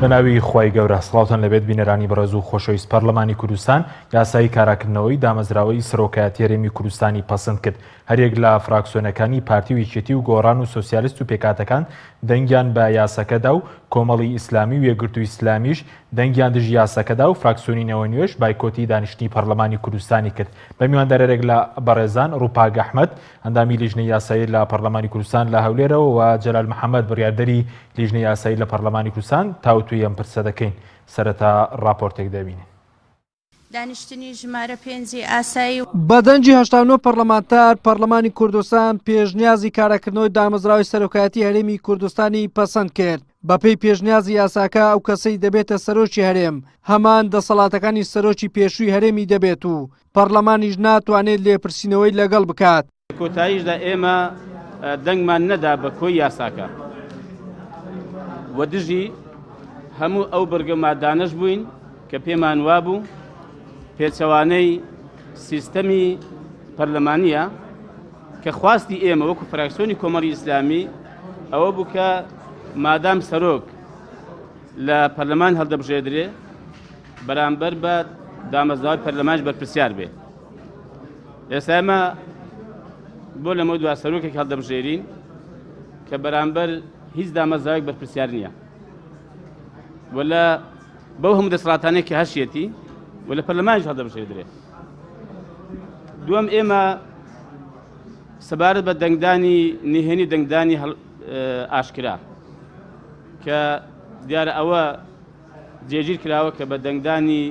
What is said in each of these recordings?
بەناوی خی گەورە سڵاوتان لەبێت بینەرانی بەڕێز و خۆشەویست پەرلەمانی کوردستان یاسایی کاراکردنەوەی دامەزراوەی سەرۆکایەتی هەرێمی کوردستانی پەسەند کرد. هەرێک لە فراکسیۆنەکانی پارتی و یەکێتی و گۆڕان و سۆسیالیست و پێکاتەکان دەنگیان بە یاسەکەدا و کۆمەڵی ئیسلامی و یەکگرتووی ئیسلامیش دەنگیان دژ یاسەکەدا و فراکسیۆنی نەوە نوێژ بایکۆتی دانیشتنی پەرلەمانی کوردستانی کرد. بە میواندارێک لە بەڕێزان ڕووپاگ ئەحمەد ئەندامی لیژنەی یاسایی لە پەرلەمانی کوردستان لە هەولێرەوە و جەلال محەممەد بڕیاردەری لیژنەی یاسایی لە پەرلەمانی کوردستان تاوتوی ئەم پرسە دەکەین. سەرەتا راپۆرتێک دەبینین. دانیشتنی ژمارە 5 ئاسایی بەدەنجی 89 پەرلەمانتار پەرلەمانی کوردستان پێشنیازی کارەکردنەوەی دامەزراوەی سەرۆکایەتی هەرێمی کوردستانی پەسەند کرد. بەپێی پێشنیازی یاساکە ئەو کەسەی دەبێتە سەرۆکی هەرێم هەمان دەسەڵاتەکانی سەرۆکی پێشووی هەرێمی دەبێت و پەرلەمانیش ناتوانێت لێپرسینەوەی لەگەڵ بکات. کۆتاییشدا ئێمە دەنگمان نەدا بە کۆی یاساکە وە دژی هەموو ئەو بەرگەمادانەش بووین کە پێمان وابوو پێچەوانەی سیستەمی پەرلەمانیە کە خواستی ئێمە وەکو فراکسیۆنی کۆمەڵی ئیسلامی ئەوە بوو کە مادام سەرۆک لە پەرلەمان هەڵدەبژێدرێ بەرامبەر بە دامەزراوەی پەرلەمانش بەرپرسیار بێ. ئێستا ئێمە بۆ لەمەوە دوا سەرۆکێک هەڵدەبژێرین کە بەرامبەر هیچ دامەزراوێک بەرپرسیار نییە ولا بەو هەموو دەسەڵاتانەیە کە هەشیەتی و لە پەرلەمانیش هەڵدەبژێردرێ. دووەم ئێمە سەبارەت بە دەنگدانی نهێنی دەنگدانی ئاشکرا کە دیارە ئەوە جێگیر کراوە کە بە دەنگدانی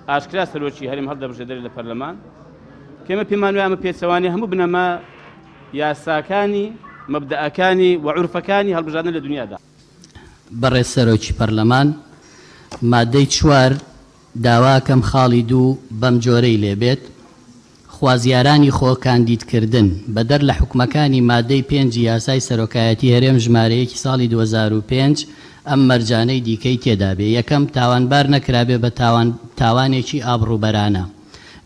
ئاشکرا سەرۆکی هەرێم هەڵدەبژێردرێت لە پەرلەمان کەمە پێمان وایە ئەمە پێچەوانەی هەموو بنەما یاساکانی مەبدەئەکانی و عورفەکانی هەڵبژاردن لە دنیادا. بەڕێز سەرۆکی پەرلەمان مادەی 4 داواکەم خاڵی 2 بەم جۆرەی لێبێت خوازیارانی خۆ کاندیدکردن بەدەر لە حکومەکانی مادەی 5 یاسای سەرۆکایەتی هەرێم ژمارەیەکی ساڵی 2005 ئەم مەرجانەی دیکەی تێدا بێ. یەکەم تاوانبار نەکرابێ بە تاوانێکی ئابڕووبەرانە.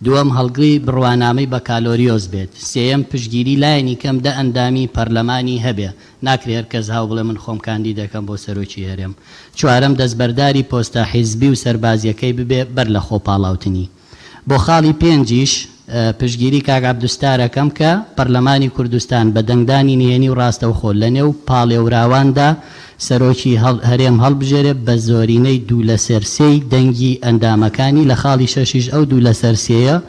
دووەم هەڵگری بڕوانامەی بە کالۆریۆز بێت. سێەم پشگیری لایەنی کەم دە ئەندامی پەرلەمانی هەبێ ناکرێت هەر کەس هاو بڵێ من خۆم کاندی دەکەم بۆ سەرۆکی هەرێم. چوارەم دەستبەرداری پۆستە حیزبی و سەربازیەکەی ببێ بەر لە خۆپاڵاوتنی. بۆ خاڵی 5 پشگیری کاک عەبدوستارەکەم کە پەرلەمانی کوردستان بە دەنگدانی نهێنی و ڕاستەوخۆ لە نێو پاڵێوراواندا سەرۆکی هەرێم هەڵبژێرێ بە زۆرینەی 2/3 دەنگی ئەندامەکانی لە خاڵی 6 ئەو 2/3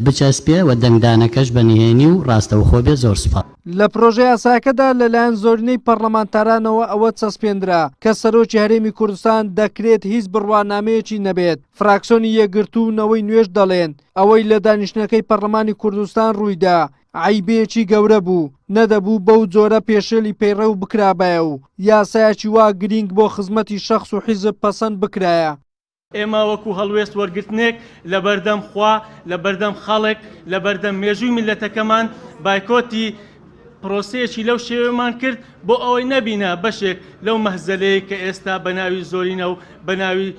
بچەسپێ و دەنگدانەکەش بە نهێنی و ڕاستەوخۆ بێ. زۆر سوپاس. لە پرۆژەی یاساکەدا لەلایەن زۆرینەی پەرلەمانتارانەوە ئەوە چەسپێنرا کە سەرۆکی هەرێمی کوردستان دەکرێت هیچ بڕوانامەیەکی نەبێت. فراکسیۆنی یەکگرتوونەوەی نوێژ دەڵێن ئەوەی لە دانیشتنەکەی پەرلەمانی کوردستان ڕوویدا عیبێکی گەورە بوو نەدەبوو بەو جۆرە پێشێلی پەیڕەو بکرابایە و یاسایەکی وا گرنگ بۆ خزمەتی شەخص و حیزب پەسەند بکرایە. ئێمە وەکو هەڵوێست وەرگرتنێک لە بەردەم خوا لە بەردەم خەڵک لە بەردەم مێژووی میلەتەکەمان بایکۆتی پرۆسەیەکی لەو شێوەمان کرد بۆ ئەوەی نەبینە بەشێک لەو مەهزەلەیە کە ئێستا بە ناوی زۆرینە و بە ناوی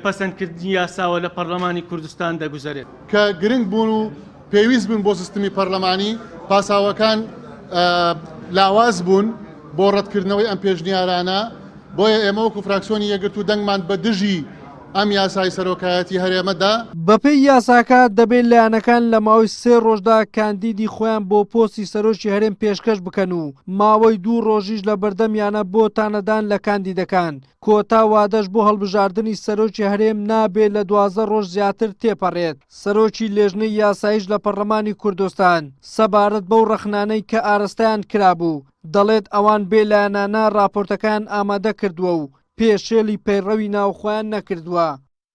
پەسەندکردنی یاساوە لە پەرلەمانی کوردستان دەگوزارێت کە گرنگ بوون و پێویست بوون بۆ سیستمی پەرلەمانی پاساوەکان لاواز بوون بۆ ڕەتکردنەوەی ئەم پێشنیارانە. بۆیە ئێمە وەکو فراکسیۆنی یەکگرتوو دەنگمان بە دژی ئەم یاسای سەرۆکایەتی هەرێمەدا. بەپێی یاساکە دەبێت لایەنەکان لە ماوەی 3 ڕۆژدا کاندیدی خۆیان بۆ پۆستی سەرۆکی هەرێم پێشکەش بکەن و ماوەی 2 ڕۆژیش لە بەردەمیانە بۆ تانەدان لە کاندیدەکان. کۆتا وادەش بۆ هەڵبژاردننی سەرۆکی هەرێم نابێت لە 12 ڕۆژ زیاتر تێپەڕێت. سەرۆکی لێژنەی یاساییش لە پەرلەمانی کوردستان سەبارەت بەو ڕەخنانەی کە ئاراستەیان کرابوو دەڵێت ئەوان بێ لایەنانە راپۆرتەکان ئامادە کردووە و پێشێلی پەیڕەوی ناوخۆیان نەکردووە.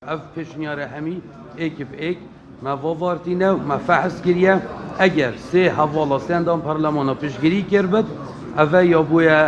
ئەف پێشنیارە هەمی ئێکب ئێک مەڤۆڤارتینە و مەفەحس کریە ئەگەر سێ هەڤاڵە سێندان پەرلەمانە پشتگیری کرد ئەڤە یا بووە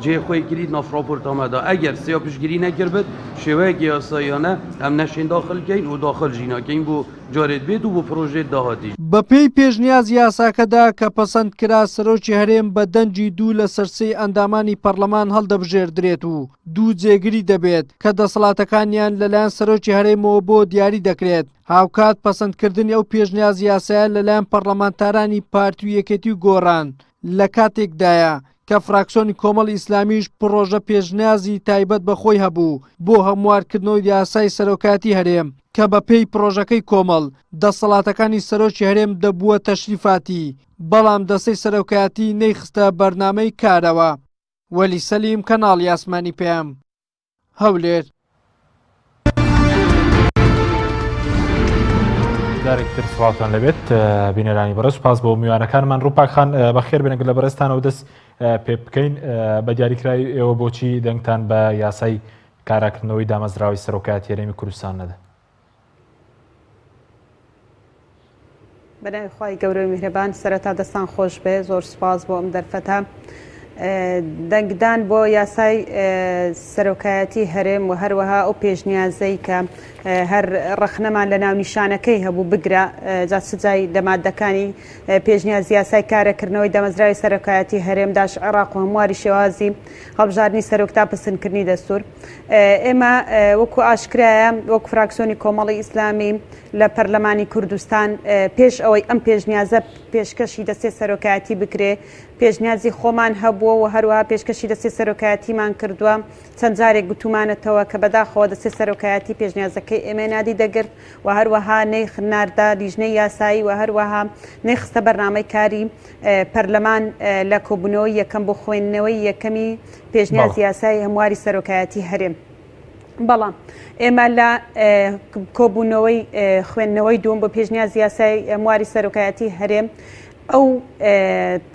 جێ خۆی کرید نافراپۆرتامەدا ئەگەر سێ پشتگیری نەکرد شێوەیەکی یاساییانە ئەم نەشین داخلکەین و داخل ژیناکەین بۆ جارێت بێت و بۆ پرۆژێت داهاتیش. بەپێی پێشنیاز یاساکەدا کە پەسەندکرا سەرۆکی هەرێم بە دەنجی 2/3 ئەندامانی پەرلەمان هەڵدەبژێردرێت و 2 جێگری دەبێت کە دەسەڵاتەکانیان لەلایەن سەرۆکی هەرێمەوە بۆ دیاری دەکرێت. هاوکات پەسەندکردنی ئەو پێشنیاز یاسایە لەلایەن پەرلەمانتارانی پارتی و یەکێتی و گۆڕان لە کاتێکدایە کە فراکسیۆنی کۆمەڵی ئیسلامیش پڕۆژە پێشنیازی تایبەت بەخۆی هەبوو بۆ هەموارکردنەوەی یاسای سەرۆکاتی هەرێم کە بە پێی پرۆژەکەی کۆمەڵ دەسەڵاتەکانی سەرۆکی هەرێم دەبووە تەشریفاتی، بەڵام دەسەی سەرۆکایەتی نەیخستە بەرنامەی کارەوە. وەلی سەلیم، کەناڵی ئاسمانی پێم، هەولێر. جارێکتر سڵاتان لەبێت بینەرانی بەڕێز، پاس بۆ میوانەکانمان. ڕووپاکخان بەخێر بێنەگە لە بەڕێستانەوە دەست پێ بکەین بە دیاریکراوی ئێوە بۆچی دەنگتان بە یاسای کاراکردنەوەی دامەزراوەی سەرۆکایەتی هەرێمی کوردستان نەدا؟ بەناوی خوای گەورەی میهرەبان، سەرەتا دەستان خۆش بێ، زۆر سوپاس بۆ ئەم دەرفەتە. دەنگدان بۆ یاسای سەرۆکایەتی هەرێم و هەروەها ئەو پێشنیازەی کە هەر ڕەخنەمان لە ناو نیشانەکەی هەبوو بگرە جا سزای لە مادەکانی پێشنیاز یاسای کارەکردنەوەی دەمەزراوی سەرۆکایەتی هەرێم داش عێراق و هەمواری شێوازی هەڵبژاردننی سەرۆکتا پسندکردنی دەستور. ئێمە وەکو ئاشکرایە وەکو فراکسیۆنی کۆمەڵی ئیسلامی لە پەرلەمانی کوردستان پێش ئەوەی ئەم پێشنیازە پێشکەشی دەستێ سەرۆکایەتی بکرێ، پێشنیازی خۆمان هەبووە و هەروەها پێشکەشی دەستێ سەرۆکایەتیمان کردووە. چەند جارێک گوتومانەتەوە کە بەداخەوە دەستێ سەرۆکایەتی پێشنیازەکەی ئێمە نادی دەگرت و هەروەها نەیخ ناردا لیژنەی یاسایی و هەروەها نەیخستە بەرنامەی کاری پەرلەمان لە کۆبوونەوەی یەکەم بۆ خوێندنەوەی یەکەمی پێشنیاز یاسایی هەمواری سەرۆکایەتی هەرێم. بەڵام ئێمە لە کۆبوونەوەی خوێندنەوەی دووەم بۆ پێشنیاز یاسایی هەمواری سەرۆکایەتی هەرێم ئەو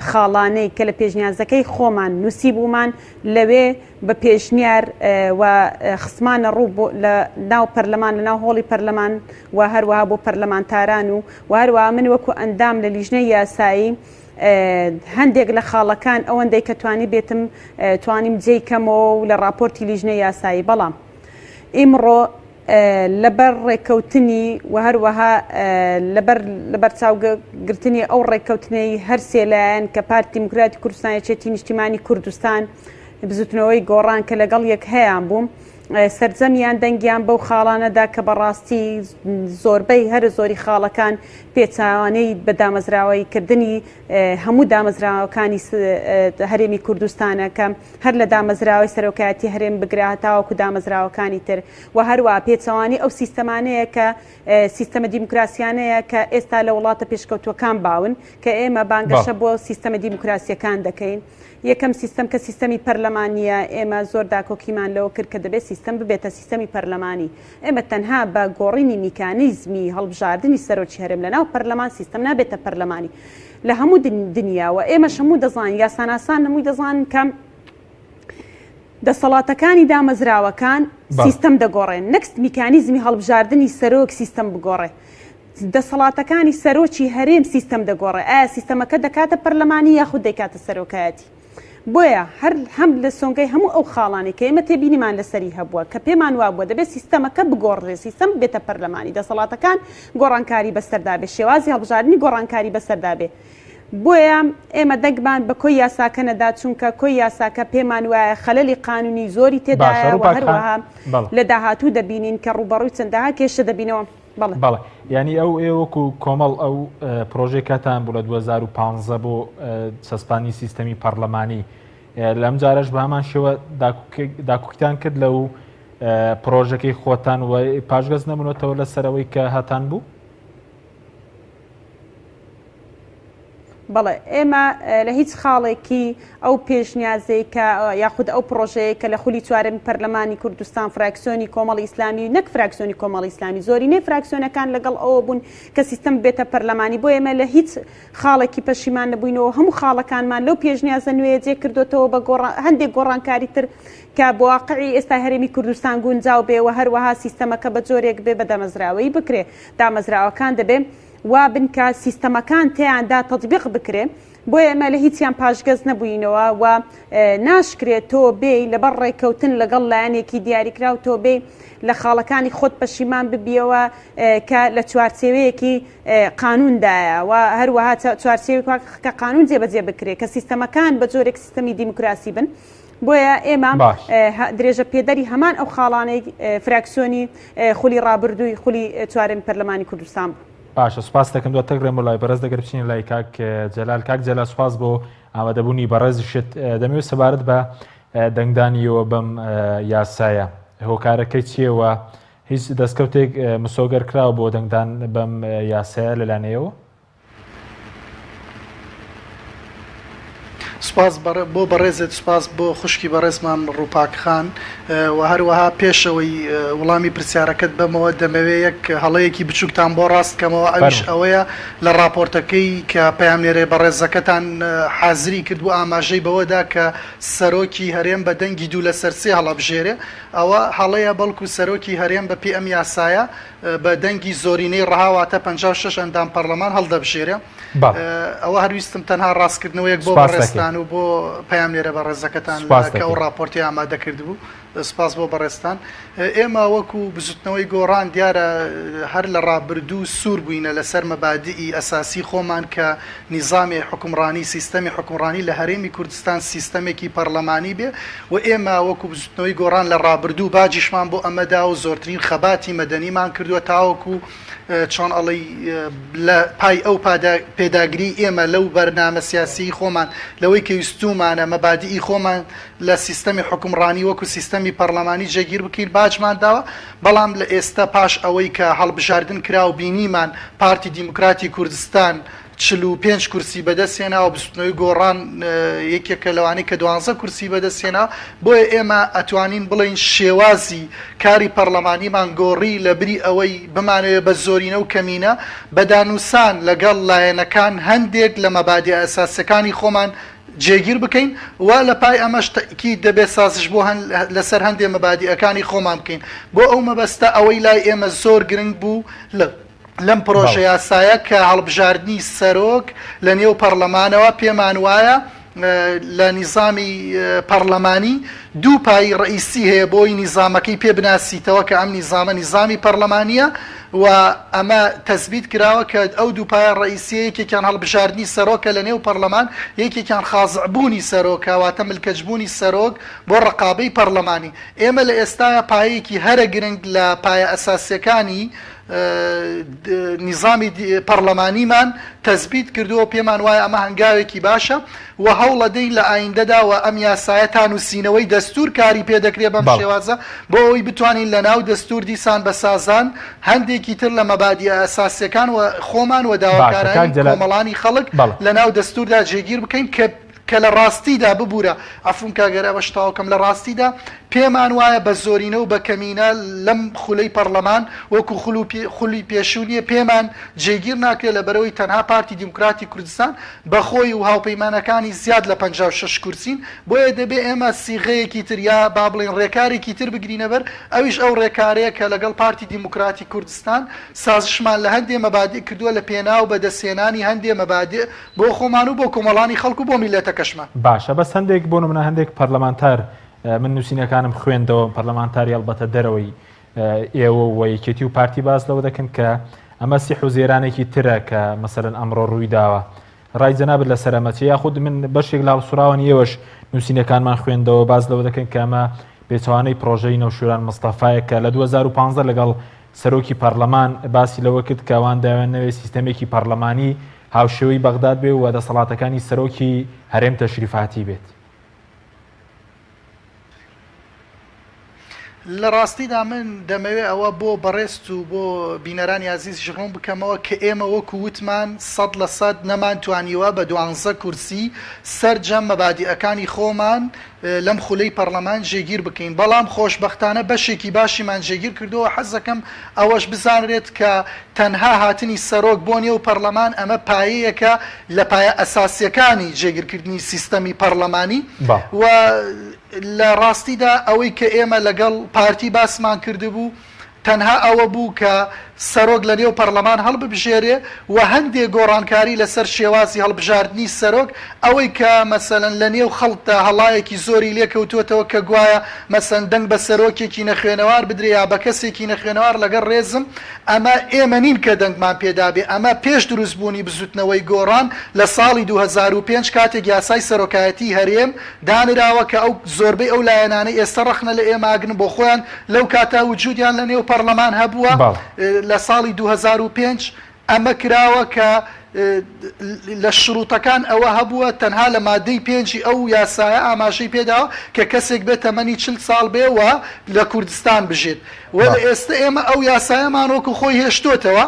خاڵانەی کە لە پێشنیازەکەی خۆمان نووسی بوومان لەوێ بە پێشنیار و خسمانە ڕوو لە ناو پەرلەمان لە ناو هۆڵی پەرلەمان و هەروەها بۆ پەرلەمانتاران و هەروەها من وەکو ئەندام لە لیژنەی یاسایی هەندێک لە خاڵەکان ئەوەندەی کە توانی بێتم توانیم جێیکەمەوە و لە راپۆرتی لیژنەی یاسایی. بەڵام ئیمڕۆ لەبەر ڕێککەوتنی و هەروەها لەبەر چاوگرتنی ئەو ڕێککەوتنەی هەر سێلایەن کە پارتی دیموکراتی کوردستان یەکێتی نیشتیمانی کوردستان بزوتنەوەی گۆڕان کە لەگەڵ یەک هەیەیان بووم، سەرجەمیان دەنگیان بەو خاڵانەدا کە بەڕاستی زۆربەی هەر زۆری خاڵەکان پێچوانەی بە دامەزراوەی کردنی هەموو دامەزراوەکانی هەرێمی کوردستانە کە هەر لە دامەزراوەی سەرۆکایەتی هەرێم بگرا تاوەکو دامەزراوەکانی تر و هەروە پێچەوانی ئەو سیستەمانەیە کە سیستەمە دیموکراسیانەیە کە ئێستا لە وڵاتە پێشکەوتوەکان باون کە ئێمە بانگەشە بۆ سیستەمە دیموکراسیەکان دەکەین. یەکەم سیستەم کە سیستەمی پەرلەمانیە، ئێمە زۆر داکۆکیمان لەوە کرد کە دەبێت سیستەم ببێتە سیستەمی پەرلەمانی. ئێمە تەنها بە گۆڕینی میکانیزمی هەڵبژاردننی سەرۆکی هەرێم لە ناو پەرلەمان سیستەم نابێتە پەرلەمانی لە هەموو دنیاوە. ئێمە هەموو دەزانین یاساناسان هەمووی دەزانن کەم دەسەڵاتەکانی دامەزراوەکان سیستەم دەگۆڕێن، نەکست میکانیزمی هەڵبژاردننی سەرۆک سیستەم بگۆڕێ. دەسەڵاتەکانی سەرۆکی هەرێم سیستەم دەگۆڕێ، ئایا سیستەمەکە دەکاتە پەرلەمانی یاخود دەکاتە سەرۆکایەتی. بۆیە هەم لە سۆنگەی هەموو ئەو خاڵانی کە ئێمە تێبینیمان لەسەری هەبووە کە پێمان وابووە دەبێت سیستەمەکە بگۆڕێ، سیستەم بێتە پەرلەمانی، دەسەڵاتەکان گۆڕانکاری بەسەردابێ، شێوازی هەڵبژاردننی گۆڕانکاری بەسەردابێ. بۆیە ئێمە دەنگمان بە کۆی یاساکە نەدا، چونکە کۆی یاساکە پێمان وایە خەلەلی قانونی زۆری تێدایە و هەروەها لە داهاتوو دەبینین کە ڕوبەڕووی چەندەها کێشە دەبینەوە. بەڵێ ینی ئەو ئێوەکو کۆمەڵ ئەو پرۆژێک کاتان بوو لە 2015 بۆ سەسپانی سیستەمی پەرلەمانی، لەم جارەش بە هەمان شێوە داکوکتان کرد لەو پرۆژەکەی خۆتان و پاشگەز نەبوونەتەوە لەسەرەوەی کە هاتان بوو؟ بەڵێ ئێمە لە هیچ خاڵێکی ئەو پێشنیازەی کە یاخود ئەو پرۆژەیە کە لە خولی چوارەمی پەرلەمانی کوردستان فراکسیۆنی کۆمەڵی ئیسلامی نەک فراکسیۆنی کۆمەڵی ئیسلامی زۆرینەی فراکسیۆنەکان لەگەڵ ئەوە بوون کە سیستەم بێتە پەرلەمانی. بۆ ئێمە لە هیچ خاڵێکی پەشیمان نەبووینەوە، هەموو خاڵەکانمان لەو پێشنیازە نوێ جێ کردوتەوە بە هەندێک گۆڕانکاری تر کە بۆ واقعی ئێستا هەرێمی کوردستان گونجاو بێ و هەروەها سیستەمەکە بە جۆرێک بێ بە دامەزراوەی بکرێ. دامەزراوەکان دەبێ وا بنکە سیستەمەکان تیاندا تەطبیق بکرێ. بۆیە ئێمە لە هیچیان پاشگەز نەبووینەوە و ناشکرێت تۆ بێ لەبەر ڕێککەوتن لەگەڵ لایەنێکی دیاریکراو تۆ بێ لە خاڵەکانی خۆت پەشیمان ببیەوە کە لە چوارچێوەیەکی قانوندایە و هەروەها چوارچێوەیەک کە قانون جێبەجێ بکرێت کە سیستەمەکان بە جۆرێک سیستەمی دیموکراسی بن. بۆیە ئێمە درێژە پێدەری هەمان ئەو خاڵانەی فراکسیۆنی خولی ڕابردووی خولی چوارەمی پەرلەمانی کوردستان بوو. باشە سوپاس دەکەم دواتە گرێم بۆ لای بەڕێز دەگەر بچین لای کاک جەلال. کاک جەلال سوپاس بۆ ئامادەبوونی بەڕێزشت. دەمەوێت سەبارەت بە دەنگدانیەوە بەم یاسایە هۆکارەکەی چیەوە؟ هیچ دەستکەوتێک مسۆگەر کراوە بۆ دەنگدان بەم یاسایە لەلانەیەوە؟ سپاس بۆ بەڕێزت، سپاس بۆ خوشکی بەڕێزمان ڕووپاکخان و هەروەها پێشەوەی وەڵامی پرسیارەکەت بەمەوە دەمەوێت یەک هەڵەیەکی بچووکتان بۆ ڕاستکەمەوە. ئەویش ئەوەیە لە راپۆرتەکەی کە پەیامنێرەی بەڕێزەکەتان حازری کرد بۆ ئاماژەی بەوەدا کە سەرۆکی هەرێم بە دەنگی دوو لە سەرسێ هەڵەبژێرێ. ئەوە هەڵەیە بەڵکو سەرۆکی هەرێم بە پێی ئەم یاسایە بە دەنگی زۆرینەی ڕەهاواتە 56 ئەندام پەرلەمان هەڵدەبژێرێ. ئەوە هەرویستم تەنها ڕاستکردنەوەیەک بۆ بەڕێستان و بۆ پەیامنێرە بەڕێزەکەتان کە ئەو راپۆرتی ئامادە کردبوو. سپاس بۆ بەڕێستان. ئێمە وەکو بزوتنەوەی گۆڕان دیارە هەر لە ڕابردوو سوور بووینە لەسەر مەبادئی ئەساسی خۆمان کە نیزامی حکومڕانی سیستەمی حکومڕانی لە هەرێمی کوردستان سیستەمێکی پەرلەمانی بێ و ئێمە وەکو بزوتنەوەی گۆڕان لە ڕابردوو باجیشمان بۆ ئەمەدا و زۆرترین خەباتی مەدەنیمان کردووە تاوەکو چۆن ئەڵی لە پای ئەو پێداگری ئێمە لەو بەرنامە سیاسی خۆمان لەوەی کە ویستومانە مەبادئی خۆمان لە سیستەمی حکومڕانی وەکو سیستەمی پەرلەمانی جێگیر بکەین باجمان داوە. بەڵام لە ئێستا پاش ئەوەی کە هەڵبژاردن کرا و بینیمان پارتی دیموکراتی کوردستان 45 کورسی بەدەستێنا و بستنەوەی گۆڕان یەکێکە لەوانەی کە 12 کورسی بەدەستێنا. بۆیە ئێمە ئەتوانین بڵین شێوازی کاری پەرلەمانیمان گۆڕی لە بری ئەوەی بمانەوێت بە زۆرینە و کەمینە بەدانووسان لەگەڵ لایەنەکان هەندێک لە مەبادی ئەساسەکانی خۆمان جێگیر بکەین و لە پای ئەمەش تەکی دەبێت سازش بۆ لەسەر هەندێک مەبادیەکانی خۆمان بکەین. بۆ ئەو مەبەستە ئەوەی لای ئێمە زۆر گرنگ بوو لەم پرۆژە یاسایە کە هەڵبژاردننی سەرۆک لە نێو پەرلەمانەوە پێمان وایە لە نیزامی پەرلەمانی دوو پای ڕئیسی هەیە بۆی نیزامەکەی پێ بناسیتەوە کە ئەم نیزامە نیزامی پەرلەمانیە و ئەمە تەثبیت کراوە کە ئەو دوو پای ڕئیسی یەکێکیان هەڵبژاردننی سەرۆکە لە نێو پەرلەمان، یەکێکیان خازعبوونی سەرۆکە واتە ملکەجبوونی سەرۆک بۆ ڕقابەی پەرلەمانی. ئێمە لە ئێستاە پایەکی هەرە گرنگ لە پایە ئەساسیەکانی نیزامی پەرلەمانیمان تەثبیت کردووە. پێمان وایە ئەمە هەنگاوێکی باشە و هەوڵەدەین لە ئایندەدا و ئەم یاسایە تا نووسینەوەی دەستور کاری پێدەکرێت بەم شێوازە بۆ ئەوەی بتوانین لە ناو دەستور دیسان بە سازان هەندێکی تر لە مەبادی ئەساسیەکان و خۆمان و داواکارانی کۆمەڵانی خەڵک لە ناو دەستوردا جێگیر بکەین کە لە ڕاستیدا ببوورە. ئەفون کاگەرە بەشتاوکەم لە ڕاستیدا پێمان وایە بە زۆرینە و بە کەمینە لەم خولەی پەرلەمان وەکو خولی پێشوونیە پێمان جێگیر ناکرێت لە بەرەوەی تەنها پارتی دیموکراتی کوردستان بەخۆی و هاوپەیمانەکانی زیاد لە 56 کورسین. بۆیە دەبێ ئێمە سیغەیەکی تر یا با بڵێن ڕێکارێکی تر بگرینە بەر ئەویش ئەو ڕێکارەیە کە لەگەڵ پارتی دیموکراتی کوردستان سازشمان لە هەندێ مەبادی کردووە لە پێناو بەدەستێنانی هەندێ مەبادی بۆ خۆمان و بۆ کۆمەڵانی خەڵکو بۆ میلەتەکەشمان. باشە بەس هەندێک بۆ نمونە هەندێک پەرلەمانتار من نووسینەکانم خوێندەوە پەرلەمانتاری هەڵبەتە دەرەوەی ئێوە و یەکێتی و پارتی باز لەوە دەکەن کە ئەمە سیح و زێرانێکی ترە کە مەسەرەن ئەمڕۆ ڕووی داوە. ڕای جەنابەت لەسەر ئەمەچی یاخود من بەشێک لە هەڵسوراوان ئێوەش نووسینەکانمان خوێندەوە باز لەوە دەکەن کە ئەمە پێچەوانەی پرۆژەی نەوشیران مستەفایە کە لە 2015 لەگەڵ سەرۆکی پەرلەمان باسی لەوە کرد کە ئەوان داوێنەوەی سیستەمێکی پەرلەمانی هاوشێوەی بەغداد بێ و دەسەڵاتەکانی سەرۆکی هەرێم تەشریفاتی بێت. لە ڕاستیدا من دەمەوێت ئەوە بۆ بەڕێست و بۆ بینەرانی عزیز ژڕۆم بکەمەوە کە ئێمە وەکو وتمان 100% نەمانتوانیوە بە 12 کورسی سەرجەم مەبادیئەکانی خۆمان لەم خولەی پەرلەمان جێگیر بکەین. بەڵام خۆشبەختانە بەشێکی باشیمان جێگیر کردەوە. حەزەکەم ئەوەش بزانرێت کە تەنها هاتنی سەرۆک بۆ نێو پەرلەمان ئەمە پایەیەکە لە پایە ئەساسیەکانی جێگیرکردنی سیستەمی پەرلەمانی و لە ڕاستیدا ئەوەی کە ئێمە لەگەڵ پارتی باسمان کردبوو تەنها ئەوە بوو کە سەرۆک لە نێو پەرلەمان هەڵببژێرێ و هەندێک گۆڕانکاری لەسەر شێوازی هەڵبژاردننی سەرۆک ئەوەی کە مەسەلەن لە نێو خەڵکدا هەڵایەکی زۆری لێکەوتوێتەوە کە گوایە مەسەن دەنگ بە سەرۆکێکی نەخوێنەوار بدرێ یا بە کەسێکی نەخوێنەوار لەگەڵ ڕێزم. ئەمە ئێمە نین کە دەنگمان پێدابێ، ئەمە پێش دروستبوونی بزوتنەوەی گۆڕان لە ساڵی 2005 کاتێک یاسای سەرۆکایەتی هەرێم دانراوە کە ئەو زۆربەی ئەو لایەنانەی ئێستا ڕەخنە لە ئێماگرن بۆ خۆیان لەو کاتا وجودیان لە نێو پەرلەمان هەبووە. لە ساڵی 2005 ئەمە کراوە کە لە شروتەکان ئەوە هەبووە تەنها لە مادەی پێنجی ئەو یاسایە ئاماژەی پێداوە کە کەسێک بێت تەمەنی 40 ساڵ بێەوە لە کوردستان بژێت وە ئێستا ئێمە ئەو یاسایەمان وەکو خۆی هێشتوتەوە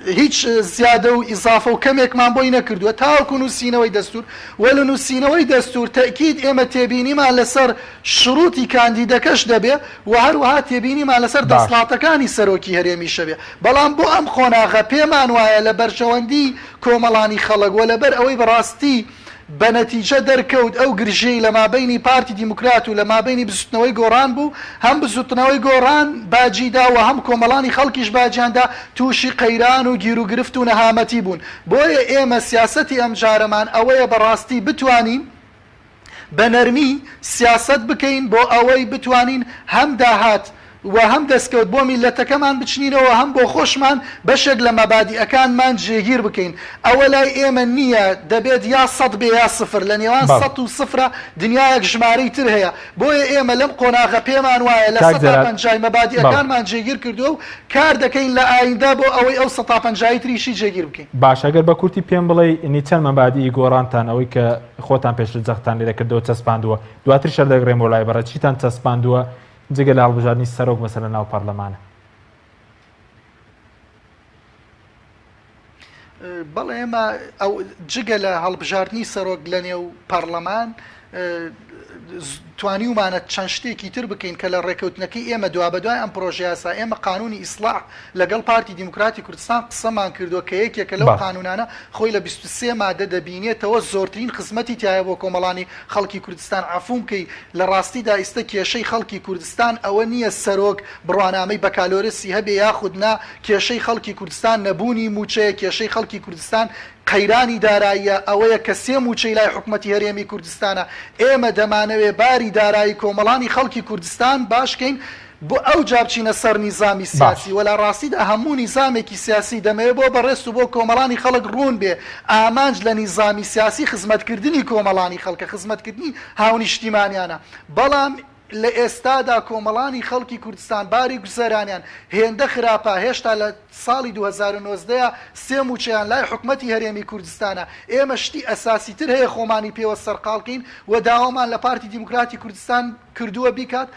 هیچ زیادە و ئیزافە و کەمێکمان بۆی نەکردووە تاوەکو نووسینەوەی دەستور وە لە نووسینەوەی دەستور تەکید ئێمە تێبینیمان لەسەر شروتی کاندیدەکەش دەبێ و هەروەها تێبینیمان لەسەر دەسڵاتەکانی سەرۆکی هەرێمیشە بێ بەڵام بۆ ئەم خۆناغە پێمان وایە لە بەرژەوەندی کۆمەڵانی خەڵک وە لەبەر ئەوەی بەڕاستی بە نەتیجە دەرکەوت ئەو گرژەی لە مابینی پارتی دیموکرات و لە مابینی بزوتنەوەی گۆڕان بوو هەم بزوتنەوەی گۆڕان باجیدا و هەم کۆمەڵانی خەڵکیش باجیاندا تووشی قەیران و گیر و گرفت و نەهامەتی بوون بۆیە ئێمە سیاسەتی ئەم جارەمان ئەوەیە بەڕاستی بتوانین بە نەرمی سیاست بکەین بۆ ئەوەی بتوانین هەم داهات و هەم دەستکەوت بۆ میلەتەکەمان بچنینەوە هەم بۆ خۆشمان بەشێک لە مەبادیئەکانمان جێگیر بکەین ئەوە لای ئێمە نییە دەبێت یا 100 بێ یا سفر لە نێوان 100 و سفرە دنیایەک ژمارەی تر هەیە بۆیە ئێمە لەم قۆناغە پێمان وایە لە 150 مەبادیئەکانمان جێگیر کردو و کار دەکەین لە ئایندا بۆ ئەوەی ئەو 150 تریشی جێگیر بکەین باش ئەگەر بە کورتی پێم بڵێ نیچەند مەبادی گۆڕانتان ئەوەی کە خۆتان پێش جەختان لێ دەکردەوە چەسپاندووە دواتر شەر دەگرێم بۆ لای بەڕە چیتان چەسپاندووە جگە لە هەڵبژاردننی سەرۆک مەسەلە ناو پەرلەمانە بەڵێ ئێمە ئەو جگە لە هەڵبژاردننی سەرۆک لە نێو پەرلەمان توانیومانە چەند شتێکی تر بکەین کە لە ڕێکەوتنەکەی ئێمە دوا بەدوای ئەم پرۆژیاسا ئێمە قانونی ئیسلاح لەگەڵ پارتی دیموکراتی کوردستان قسەمان کردووە کە یەکێکە لەو قانونانە خۆی لە 23 مادە دەبینێتەوە زۆرترین خزمەتی تایە بۆ کۆمەڵانی خەڵکی کوردستان عفوم کەی لە ڕاستیدا ئێستا کێشەی خەڵکی کوردستان ئەوە نییە سەرۆک بڕوانامەی بەکالۆرسی هەبێ یاخودنا کێشەی خەڵکی کوردستان نەبوونی موچەیە کێشەی خەڵکی کوردستان قەیرانی داراییە ئەوەیە کە سێ موچەی لای حکومەتی هەرێمی کوردستانە ئێمە دەمانەوێ باری دارایی کۆمەڵانی خەڵکی کوردستان باشکەین بۆ ئەو جابچینە سەر نیزامی سیاسی وەلا ڕاستیدا هەموو نیزامێکی سیاسی دەمەوێت بۆ بەڕێست و بۆ کۆمەڵانی خەڵک ڕوون بێ ئامانج لە نیزامی سیاسی خزمەتکردنی کۆمەڵانی خەڵکە خزمەتکردنی هاونیشتیمانیانە بەڵام لە ئێستادا کۆمەڵانی خەڵکی کوردستان باری گوزەرانیان هێندە خراپە هێشتا لە ساڵی 2019 سێ موچەیان لای حکومەتی هەرێمی کوردستانە ئێمە شتی ئەساسی تر هەیە خۆمانی پێوە سەرقاڵکەین و داوامان لە پارتی دیموکراتی کوردستان کردووە بیکات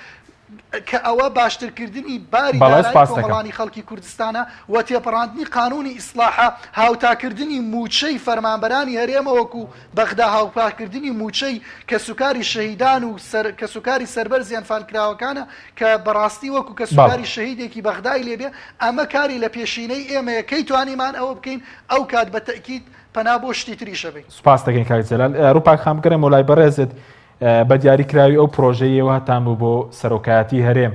کە ئەوە باشترکردنی باری دارایی کۆمەڵانی خەڵکی کوردستانە و تێپەڕاندنی قانونی ئیسلاحە هاوتاکردنی موچەی فەرمانبەرانی هەرێمە وەکو بەغدا هاوتاکردنی موچەی کە سوکاری شەهیدان و کە سوکاری سەربەرزیان فالکراوەکانە کە بەڕاستی وەکو کە سوکاری شەهیدێکی بەغدای لێبێ ئەمە کاری لە پێشینەی ئێمەیە کەی توانیمان ئەوە بکەین ئەو کات بە تەکید پەنا بۆ شتی تریشە بێت. سوپاس دەکەین کاک جەلال. ڕووپاک خامگەرم وڵای بەڕێزت بە دیاریکراوی ئەو پرۆژەیەوە هەتان بوو بۆ سەرۆکایەتی هەرێم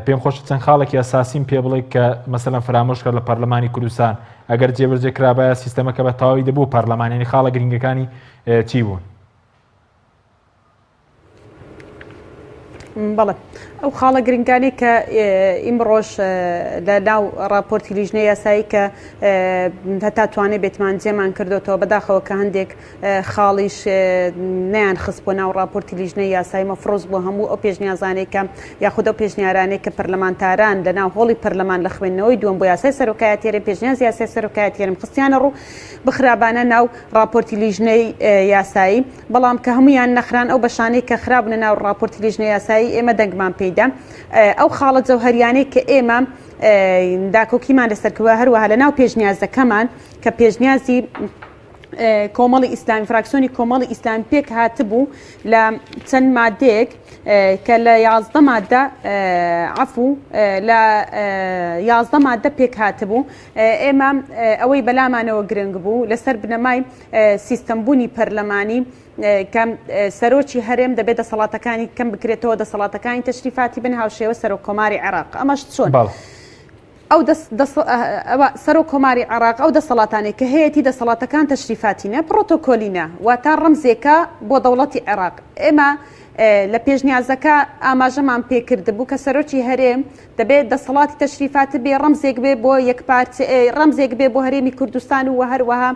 پێم خۆش چەند خاڵێکی ئەساسیم پێ بڵێ کە مەسەلەن فرامۆشکە لە پەرلەمانی کوردستان ئەگەر جێبەجێکرابایە سیستەمەکە بە تەواوی دەبوو پەرلەمانیانی خاڵە گرنگەکانی چی بوون؟ بەڵێ ئەو خاڵە گرنگانی کە ئیمڕۆژ لە ناو راپۆرتی لیژنەی یاسایی کە هەتا توانێت بێتمان جێمان کردوەوە بەداخەوە کە هەندێک خاڵیش نیان خست بۆ ناو راپۆرتی لیژنەی یاسایی مەفرۆز بۆ هەموو ئەو پێشنیازانێکە یاخود ئەو پێشنیارانێک کە پەرلەمانتاران لە ناو هۆڵی پەرلەمان لە خوێندنەوەی دووەم بۆ یاسای سەرۆکایەتیێرە پێشنیاز یاسای سەرۆکایەتیێرم خستیانە ڕوو بخرابانە ناو راپۆرتی لیژنەی یاسایی بەڵام کە هەمویان نەخران ئەو بەشانەی کە خراپبوونە ناو راپۆرتی لیژنەی یاسایی ئێمە دەنگمان پێیدا ئەو خاڵە جەوهەریانەی کە ئێمە داکۆکیمان لەسەرکەوە هەروەها لە ناو پێشنیازەکەمان کە پێشنیازی کۆمەڵی ئیسلامی فراکسیۆنی کۆمەڵی ئیسلامی پێک هاتبوو لە چەند مادەیەک کە لە 11 مادە عەفو لە 11 مادە پێک هاتبوو ئێمە ئەوەی بەلامانەوە گرنگ بوو لەسەر بنەمای سیستەمبوونی پەرلەمانی کەم سەرۆکی هەرێم دەبێت دەسەڵاتەکانی کەم بکرێتەوە دەسەڵاتەکانی تەشریفاتی بن هاوشێوە سەرۆک کۆماری عێراق ئەمەش چۆن ئەو سەرۆک کۆماری عێراق ئەو دەسەڵاتانی کە هەیەی دەسەڵاتەکان تەشریفاتینە پرۆتۆکۆلینە واتە ڕەمزێکە بۆ دەوڵەتی عێراق ئێمە لە پێشنیازەکە ئاماژەمان پێکرد بوو کە سەرۆکی هەرێم دەبێت دەسەڵاتی تەشریفات بێ ڕەمزێک بێ بۆ ڕەمزێک بێ بۆ هەرێمی کوردستان و هەروەها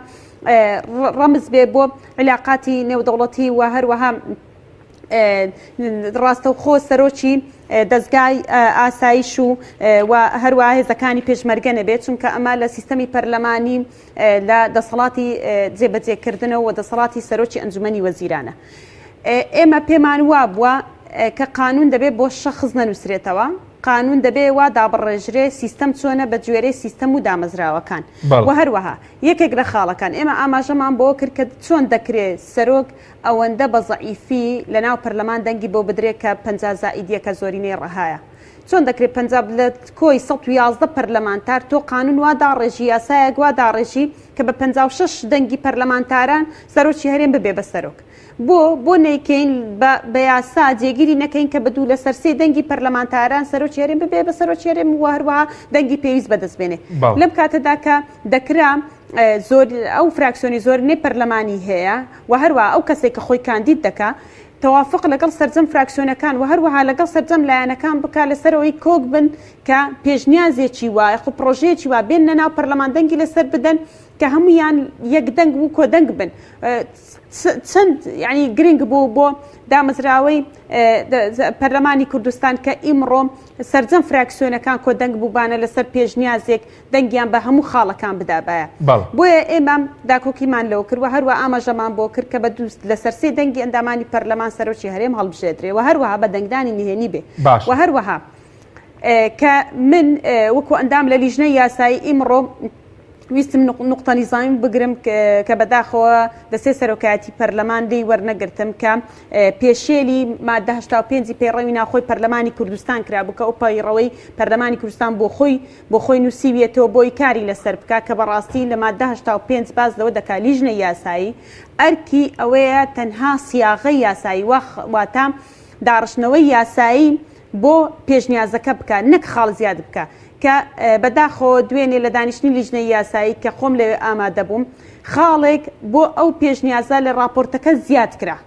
ڕەمز بێ بۆ علاقاتی نێودەوڵەتی و هەروەها ڕاستەوخۆ سەرۆکی دەستگای ئاسایش و هەروە هێزەکانی پێشمەرگە نەبێت چونکە ئەمە لە سیستەمی پەرلەمانی لە دەسەڵاتی جێبەجێکردنەوە و دەسەڵاتی سەرۆکی ئەنجومەنی وەزیرانە. ئێمە پێمان وا بووە کە قانون دەبێت بۆ شەخص نەنووسرێتەوە، قانون دەبێ وا دابڕێژرێ سیستەم چۆنە بە گوێرەی سیستەم و دامەزراوەکان و هەروەها یەکێک لە خاڵەکان ئێمە ئاماژەمان بۆ کرد کە چۆن دەکرێت سەرۆک ئەوەندە بە زەعیفی لە ناو پەرلەمان دەنگی بۆ بدرێت کە 50 زائیدیەکە زۆرینەی ڕەهایە. چۆن دەکرێت 50 لە کۆی 111 پەرلەمانتار تۆ قانون وا داڕێژی یاسایەک وا داڕێژی کە بە 56 دەنگی پەرلەمانتاران سەرۆکی هەرێم ببێ بە سەرۆک. بۆ نەیکەین بە یاسا جێگیری نەکەین کە بەدوو لە سەرسێ دەنگی پەرلەمانتاران سەرۆکی هەرێم ببێ بە سەرۆکی هەرێم و هەروەها دەنگی پێویست بەدەستبێنێ. لەم کاتەدا کە دەکرا زۆر ئەو فراکسیۆنی زۆرینەی پەرلەمانی هەیە و هەروە ئەو کەسێک کە خۆی کاندید دەکا تەوافق لەگەڵ سەرجەم فراکسیۆنەکان و هەروەها لەگەڵ سەرجەم لایەنەکان بکات لەسەرەوەی کۆک بن کە پێشنیازێکی وایە خو پرۆژەیەکی وا بێن نەناو پەرلەمان دەنگی لەسەر بدەن کە هەمویان یەک دەنگ و کۆدەنگ بن. چەند ینی گرنگ بوو بۆ دامەزراوەی پەرلەمانی کوردستان کە ئیمڕۆ سەرجەم فراکسیۆنەکان کۆدەنگ بووبانە لەسەر پێشنیازێک دەنگیان بە هەموو خاڵەکان بدابایە. بۆیە ئێمە داکۆکیمان لەوە کرد و هەروە ئاماژەمان بۆ کرد کە بە لە سەرسێ دەنگی ئەندامانی پەرلەمان سەرۆکی هەرێم هەڵبژێدرێ و هەروەها بە دەنگدانی نهێنی بێ و هەروەها کە من وەکو ئەندام لە لیژنەی یاسایی ئیمڕۆ ویستم نقطە نیزامی بگرم کە بەداخەوە دەستێ سەرۆکایەتی پەرلەمان دەی وەرنەگرتم کە پێشێلی مادە 85 پەیڕەوی ناخۆی پەرلەمانی کوردستان کرا بوو کە ئەو پەیڕەوەی پەرلەمانی کوردستان بۆ خۆی نووسیویێتەوە بۆی کاری لەسەر بکە کە بەڕاستی لە مادە 85 باز لەوە دەکا لیژنەی یاسایی ئەرکی ئەوەیە تەنها سیاغەی یاسایی واتە داڕشتنەوەی یاسایی بۆ پێشنیازەکە بکە نەک خاڵ زیاد بکە کە بەداخەوە دوێنێ لە دانیشتنی لیژنەی یاسایی کە خۆم لەوێ ئامادە بووم خاڵێک بۆ ئەو پێشنیازە لە راپۆرتەکە زیاد کرا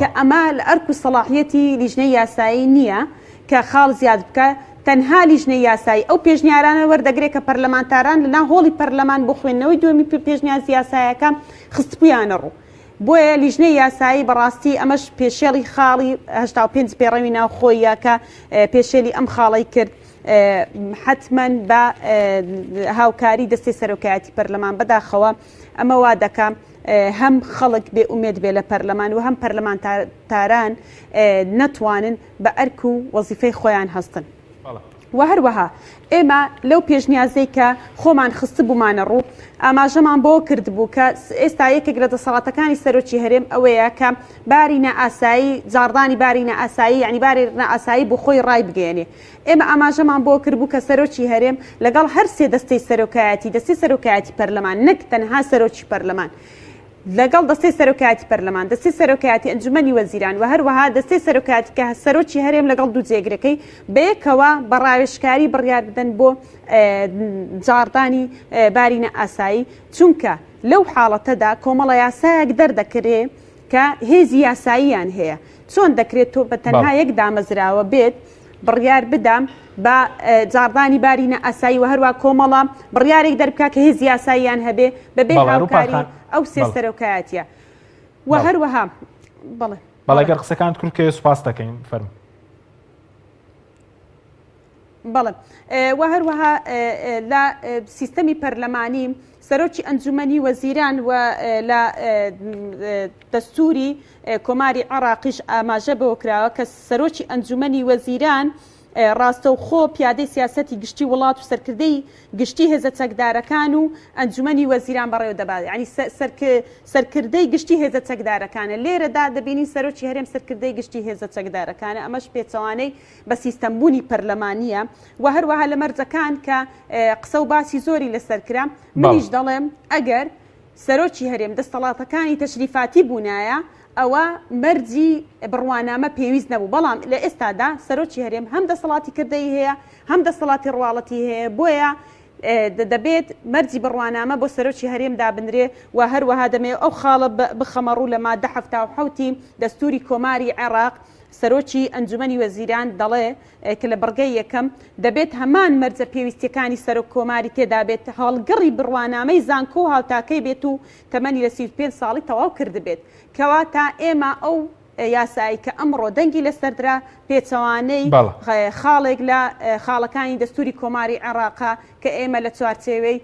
کە ئەمە لە ئەرک و سەڵاحیەتی لیژنەی یاسایی نییە کە خاڵ زیاد بکە تەنها لیژنەی یاسایی ئەو پێشنیارانە وەردەگرێت کە پەرلەمانتاران لەناو هۆڵی پەرلەمان بۆ خوێندنەوەی دووەمی پێشنیاز یاسایەکە خستبوویانە ڕوو. بۆیە لیژنەی یاسایی بەڕاستی ئەمەش پێشێڵی خاڵی 85 پێڕەوی ناوخۆیە کە پێشێلی ئەم خاڵی کرد حتمما بە هاوکاری دەستی سەرۆکایەتی پەرلەمان بەداخەوە ئەمە وا دەکەم هەم خەڵک بێ ئومێد بێ لە پەرلەمان و هەم پەرلەمانتاران نەتوانن بە ئەرک و وەزیفەی خۆیان هەستن. و هەروەها ئێمە لەو پێشنیازەی کە خۆمان خست بوومانە ڕوو ئاماژەمان بۆ کرد بوو کە ئێستا یەکێک لە دەسەڵاتەکانی سەرۆکی هەرێم ئەوەیە کە بارینە ئاسایی جاردانی بارینە ئاسایی یعنی بارینە ئاسایی بۆ خۆی ڕای بگەێنێ. ئێمە ئاماژەمان بۆ کرد بوو کە سەرۆکی هەرێم لەگەڵ هەر سێ دەستەی سەرۆکایەتی پەرلەمان نەک تەنها سەرۆکی پەرلەمان لەگەڵ دەستەی سەرۆکایەتی پەرلەمان دەستەی سەرۆکایەتی ئەنجومەنی وەزیران و هەروەها دەستەی سەرۆکایەتی کە سەرۆکی هەرێم لەگەڵ دوو جێگرەکەی بەیەکەوە بە ڕاوێژکاری بڕیار بدەن بۆ جاردانی بارینە ئاسایی چونکە لەو حاڵەتەدا کۆمەڵە یاسایەک دەردەکرێ کە هێزی یاساییان هەیە چۆن دەکرێت تۆ بە تەنها یەک دامەزراوە بێت بڕیار بدەم بە جاردانی بارینە ئاسایی و هەروە کۆمەڵە بڕیارێک دەربکە کە هێزی یاساییان هەبێ بەبێ هاوکاری ئەو سێ سەرۆکایەتیە و هەروەها بەڵێگەر قسەکانت کورد کە سوپاس دەکەین فەرموو. بەڵێ و هەروەها لە سیستەمی پەرلەمانی سەرۆکی ئەنجومەنی وەزیران و لە دەستوری کۆماری عێراقیش ئاماژە بەوە کراوە کە سەرۆکی ئەنجومەنی وەزیران ڕاستەوخۆ پیادەی سیاسەتی گشتی وڵات و سەرکردەی گشتی هێزە چەکدارەکان و ئەنجومەنی وەزیران بەڕێوە دەبات ینی سەرکردەی گشتی هێزە چەکدارەکانە لێرەدا دەبینی سەرۆکی هەرێم سەرکردەی گشتی هێزە چەکدارەکانە ئەمەش پێچەوانەی بە سیستەمبوونی پەرلەمانیە و هەروەها لە مەرجەکان کە قسە و باسی زۆری لەسەرکرا منیش دەڵێم ئەگەر سەرۆکی هەرێم دەسەڵاتەکانی تەشریفاتی بوونایە ئەوە مەرجی بڕوانامە پێویست نەبوو بەڵام لە ئێستادا سەرۆکی هەرێم هەم دەسەڵاتی کردەی هەیە هەم دەسەڵاتی ڕواڵەتی هەیە بۆیە دەبێت مەرجی بڕوانامە بۆ سەرۆکی هەرێم دابنرێ و هەروەها دەمەوێت ئەو خاڵە بخەمەڕوو لە مادە 77 دەستوری کۆماری عێراق سەرۆکی ئەنجومەنی وەزیران دەڵێ کە لە بەڕگەی یەکەم دەبێت هەمان مەرجە پێویستیەکانی سەرۆک کۆماری تێدا بێت هەڵگەڕی بڕوانامەی زانکۆ و هاوتاکەی بێت و تەمەنی لە 35 ساڵی تەواو کرد بێت کەواتە ئێمە ئەو یاسایی کە ئەمڕۆ دەنگی لەسەردرا پێچەوانەی خاڵێک لە خاڵەکانی دەستوری کۆماری عێراقا کە ئێمە لە چوارچێوەی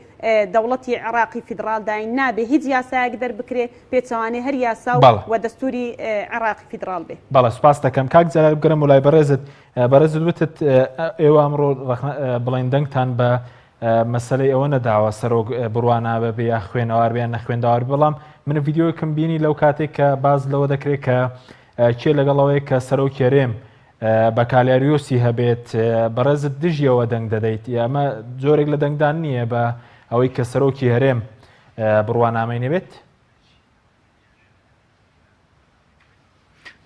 دەوڵەتی عێراقی فیدراڵداین نابێ هیچ یاسایەک دەربکرێ پێچەوانەی هەر یاسا و دەستوری عێراقی فیدراڵ بێ. بەڵێ سوپاس دەکەم کاک جەلال بگەرم وڵای بەڕێزت وتت ئێوە ئەمڕۆ بڵێن دەنگتان بە مەسلەی ئەوە نەداوە سەرۆک بڕوانە بە بێ یا خوێنەوار بێن نەخوێندەوار بەڵام من ڤیددیۆکم بینی لەو کاتێک کە باز لەوە دەکرێت کە چێ لەگەڵەوەی کە سەرۆک هەرێم بە کالیاریۆسی هەبێت بەڕێزت دژیەوە دەنگ دەدەیت ئەمە زۆرێک لە دەنگدان نییە بە ئەوەی کە سەرۆکی هەرێم بڕوانامەی نەبێت؟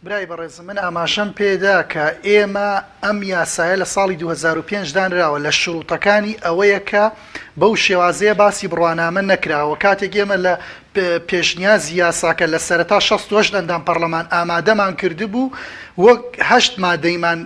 برای بەڕێزم من ئاماژەم پێدا کە ئێمە ئەم یاسایە لە ساڵی 2005 دانراوە لە شروطەکانی ئەوەیە کە بەو شێوازەیە باسی بڕوانامە نەکراوە کاتێک ئێمە لە پێشنیازی یاساکە لە سەرەتا 68 ئەندام پەرلەمان ئامادەمان کردبوو وەک 8 مادەیمان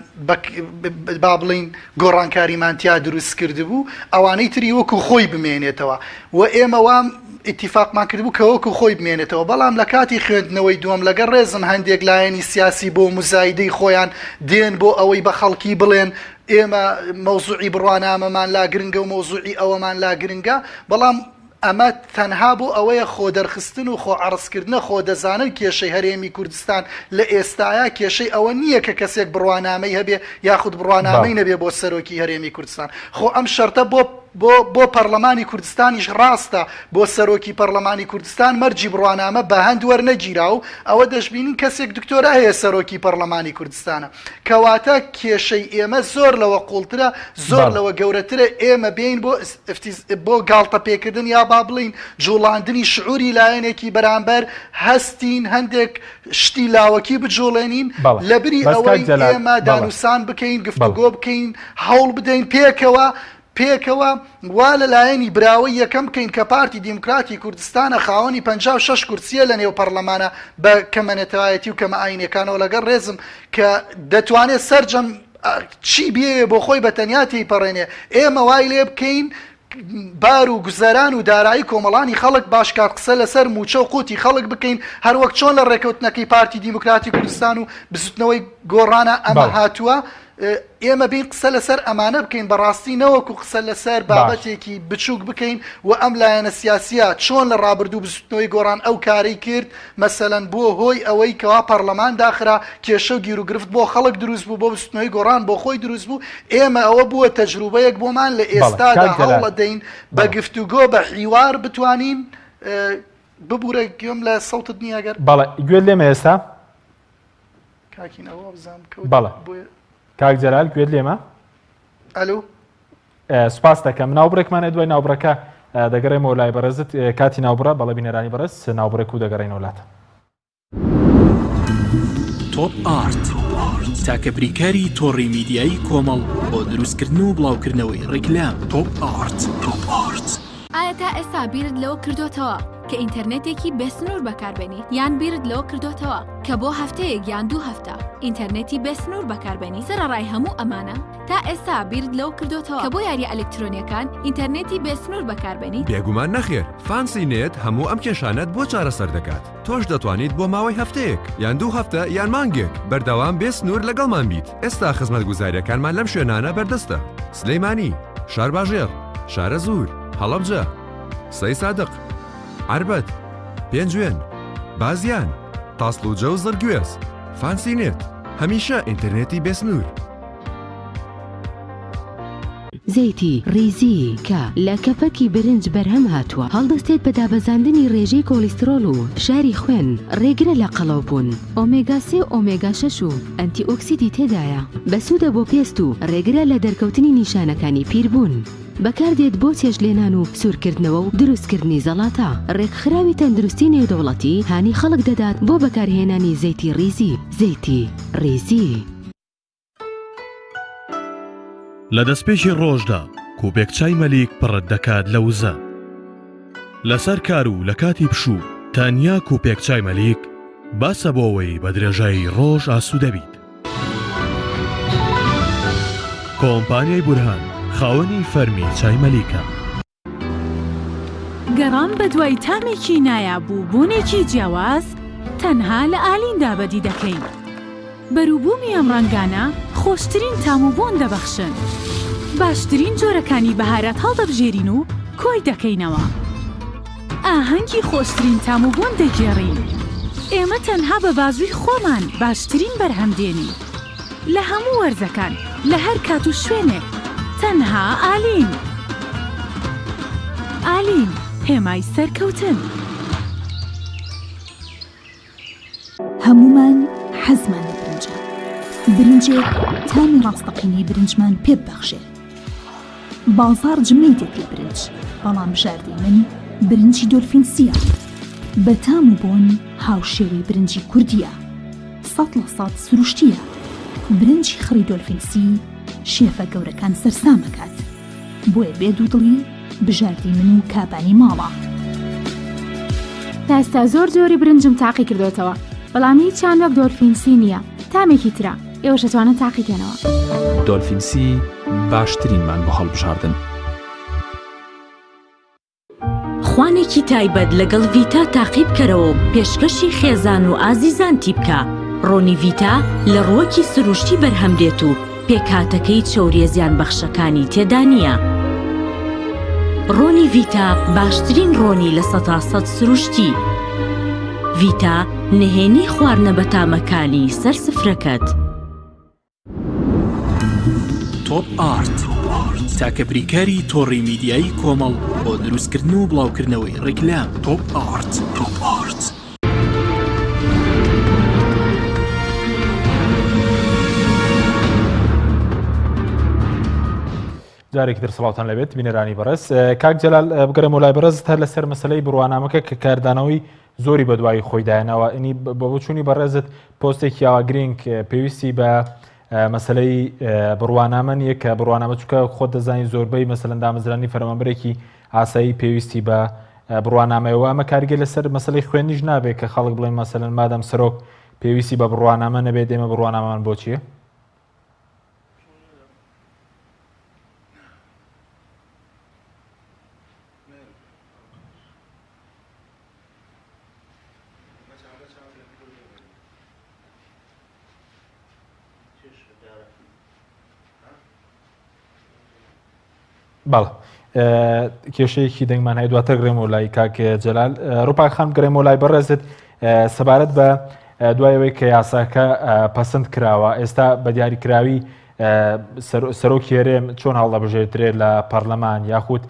با بڵین گۆڕانکاریمان تیا دروست کردبوو ئەوانەی تری وەکو خۆی بمێنێتەوە و ئێمە وام ئیتیفاقمان کردبوو کە وەکو خۆی بمێنێتەوە بەڵام لە کاتی خوێندنەوەی دووەم لەگەڵ ڕێزم هەندێک لایەنی سیاسی بۆ مزایدەی خۆیان دێن بۆ ئەوەی بە خەڵکی بڵێن ئێمە مەوزوعی بڕوانامەمان لا گرنگە و مەوزوعی ئەوەمان لا گرنگە بەڵام ئەمە تەنها بۆ ئەوەیە خۆ دەرخستن و خۆ عرضکردنە خۆ دەزانن کێشەی هەرێمی کوردستان لە ئێستایا کێشەی ئەوە نییە کە کەسێک بڕوانامەی هەبێ یاخود بڕوانامەی نەبێ بۆ سەرۆکی هەرێمی کوردستان خۆ ئەم شەرتە بۆ پەرلەمانی کوردستانیش ڕاستە بۆ سەرۆکی پەرلەمانی کوردستان مەرجی بڕوانامە بە هەند وەرنەگیرا و ئەوە دەشبینین کەسێک دکتۆرا هەیە سەرۆکی پەرلەمانی کوردستانە کەواتە کێشەی ئێمە زۆر لەوە قوڵترە زۆر لەوە گەورەترە ئێمە بین بۆ گاڵتە پێکردن یا با بڵین جوڵاندنی شعوری لایەنێکی بەرامبەر هەستین هەندێک شتی لاوەکی بجوڵێنین لەبری ئەوەی ئێمە دانووسان بکەین گفتوگۆ بکەین هەوڵ بدەین پێکەوە وا لەلایەنی براوەی یەکەم بکەین کە پارتی دیموکراتی کوردستانە خاوەنی 56 کورسیە لە نێو پەرلەمانە بە کەمەنێتەوایەتی و کەمە ئاینەکانەوە لەگەڵ ڕێزم کە دەتوانێت سەرجەم چی بێ بۆ خۆی بە تەنیا تێیپەڕێنێ ئێمە وای لێ بکەین بار و گوزەران و دارایی کۆمەڵانی خەڵک باشکات قسە لەسەر موچە و قوتی خەڵک بکەین هەروەک چۆن لە ڕێکەوتنەکەی پارتی دیموکراتی کوردستان و بزوتنەوەی گۆڕانە ئەمە هاتووە ئێمە بین قسە لەسەر ئەمانە بکەین بەڕاستی نەوەکو قسە لەسەر بابەتێکی بچووک بکەین و ئەم لایەنە سیاسیە چۆن لە ڕابردوو بزوتنەوەی گۆڕان ئەو کارەی کرد مەسەلەن بۆ هۆی ئەوەی کەوا پەرلەمان داخرا کێشە و گیر و گرفت بۆ خەڵک دروست بوو بۆ بزوتنەوەی گۆڕان بۆ خۆی دروست بوو ئێمە ئەوە بووە تەجروبەیەک بۆمان لە ئێستادا هەوڵ دەین بە گفتوگۆ بە حیوار بتوانین ببوورە گوێم لە سەوتت نییە گەر بەڵێ گوێت لێمە ئێستا کاکین ئەوە بزانم بەڵێ کاک جەلال گوێت لێمە ئەلو سوپاس دەکەم ناوبڕێکمانە دوای ناوبڕەکە دەگەڕێمەوە لای بەڕێزت کاتی ناوبڕە بەڵێ بینەرانی بەڕێز ناوبڕێک و دەگەڕێنەوە وڵاتە تۆپ ئارت تاکە بریکاری تۆڕی میدیایی کۆمەڵ بۆ دروستکردن و بڵاوکردنەوەی ڕێکلام تۆپ ئارت ئایا تا ئێستا بیرت لەوە کردوتەوە کە ئینتەرنێتێکی بێسنوور بەکاربێنیت یان بیرت لەوە کردوتەوە کە بۆ هەفتەیەک یان 2 هەفتە ئینتەرنێتی بێسنوور بەکاربێنی سەرڕای هەموو ئەمانە تا ئێستا بیرت لەوە کردوتەوە کە بۆ یاریە ئەلکترۆنیەکان ئینتەرنێتی بێسنوور بەکاربێنی بێگومان نەخێر فانسی نێت هەموو ئەم کێشانەت بۆ چارەسەر دەکات تۆش دەتوانیت بۆ ماوەی هەفتەیەک یان 2 هەفتە یان مانگێک بەردەوام بێسنوور لەگەڵمان بیت ئێستا خزمەتگوزاریەکانمان لەم شوێنانە بەردەستە سلەیمانی شارباژێر شارە زوور هەڵەبجە سەی سادق عربەت پێنجوێن بازیان تاسڵوجە و زەرگوێز فانسینێت هەمیشە ئینتەرنێتی بێسنوور زەیتی ریزی کە لە کەپەکی برنج بەرهەم هاتووە هەڵدەستێت بە دابەزاندنی ڕێژەی کۆلیسترۆل و شاری خوێن ڕێگرە لە قەڵەوبوون ئۆمێگا 3 و ئۆمێگا 6 و ئەنتی ئۆکسیدی تێدایە بەسوودە بۆ پێست و ڕێگرە لە دەرکەوتنی نیشانەکانی پیربوون بەکاردێت بۆ چێژلێنان و سوورکردنەوە و دروستکردنی زەڵاتە ڕێکخراوی تەندروستی نێودەوڵەتی هانی خەڵک دەدات بۆ بەکارهێنانی زەیتی ریزی زەیتی ریزی لە دەستپێکی ڕۆژدا کوپێک چای مەلیک پڕت دەکات لە وزە لەسەر کار و لە کاتی پشوو تەنیا کوپێک چای مەلیک باسە بۆەوەی بە درێژایی ڕۆژ ئاسوودە بیت کۆمپانیای بورهان خاوەنی فەرمی چای مەلیکە گەڕان بە دوای تامێکی نایابوو بوونێکی جیاواز تەنها لە ئالیندا بەدی دەکەی. بەرووبوومی ئەم ڕەنگانە خۆشترین تام و بۆن دەبەخشن. باشترین جۆرەکانی بەهارەت هەڵدەبژێرین و کۆی دەکەینەوە. ئاهەنگی خۆشترین تام و بۆن دەگێڕین. ئێمە تەنها بە بازووی خۆمان باشترین بەرهەم دێنی. لە هەموو وەرزەکان لە هەر کات و شوێنێک تەنها ئالین. ئالین هێمای سەرکەوتن. هەمومان حەزمان لە برنجە. برنجێک تامی ڕاستەقینەی برنجمان پێ ببەخشێ. بازار جمەی دێت لە برنج، بەڵام بژاردەی من برنجی دۆلفینسیە. بە تام و بۆن هاوشێوەی برنجی کوردیە. 100% سروشتیە. برنجی خڕی دۆلفینسی شێفە گەورەکان سەرسامەکات. بۆیە بێ دوودڵی بژاردی من و کابانی ماڵە. تا ئێستا زۆر جۆری برنجم تاقی کردوتەوە، بەڵام هیچیان وەک دۆلفینسی نییە. تامێکی ترە ئێوەش دەتوانن تاقیکەنەوە. دۆلفینسی باشترینمان بۆ هەڵبژاردن. خوانێکی تایبەت لەگەڵ ڤیتا تاقی بکەرەوە و پێشکەشی خێزان و ئازیزانتی بکە. ڕۆنی ڤیتا لە ڕووەکی سروشتی بەرهەم دێت و پێکهاتەکەی چەوریە زیان بەخشەکانی تێدا نییە. ڕۆنی ڤیتا باشترین ڕۆنی لە 100% سروشتی. ڤیتا نهێنی خواردنە بەتامەکانی سەر سفرەکەت. تۆپ ئارت تاکە بریکاری تۆڕی میدیایی کۆمەڵ بۆ دروستکردن و بڵاوکردنەوەی ڕیکلام. تۆپ ئارت. جارێکی تر سڵاوتان لەبێت بینەرانی بەڕێز. کاک جەلال بگەرەمەوە لای بەڕێز هەر لەسەر مەسەلەی بڕوانامەکە کە کاردانەوەی زۆری بەدوای خۆی دایەنەوە. ئینی بە بۆچوونی بەڕێزت پۆستێکی یاوە گرنگ پێویستی بە مەسەلەی بڕوانامە نیە کە بڕوانامە چووکە خۆت دەزانی زۆربەی مەسەلەن دامەزرانی فەرمانبەرێکی ئاسایی پێویستی بە بڕوانامەوە. ئەمە کارگە لەسەر مەسەلەی خوێندنیش نابێت کە خەڵک بڵێن مەسەلەن مادەم سەرۆک پێویستی بە بڕوانامە نەبێت ئێمە بڕوانامان بۆ چییە؟ باڵ کێشەیەکی دەنگمان هەیە دواتر گرێمەوە لای کاک جەلال. ڕووپاک خان گرێمەوە لای بەڕێزت سەبارەت بە دوایەوەی کە یاساکە پەسەند کراوە ئێستا بە دیاریکراوی سەرۆکی هەرێم چۆن هەڵدەبژێترێت لە پەرلەمان یاخود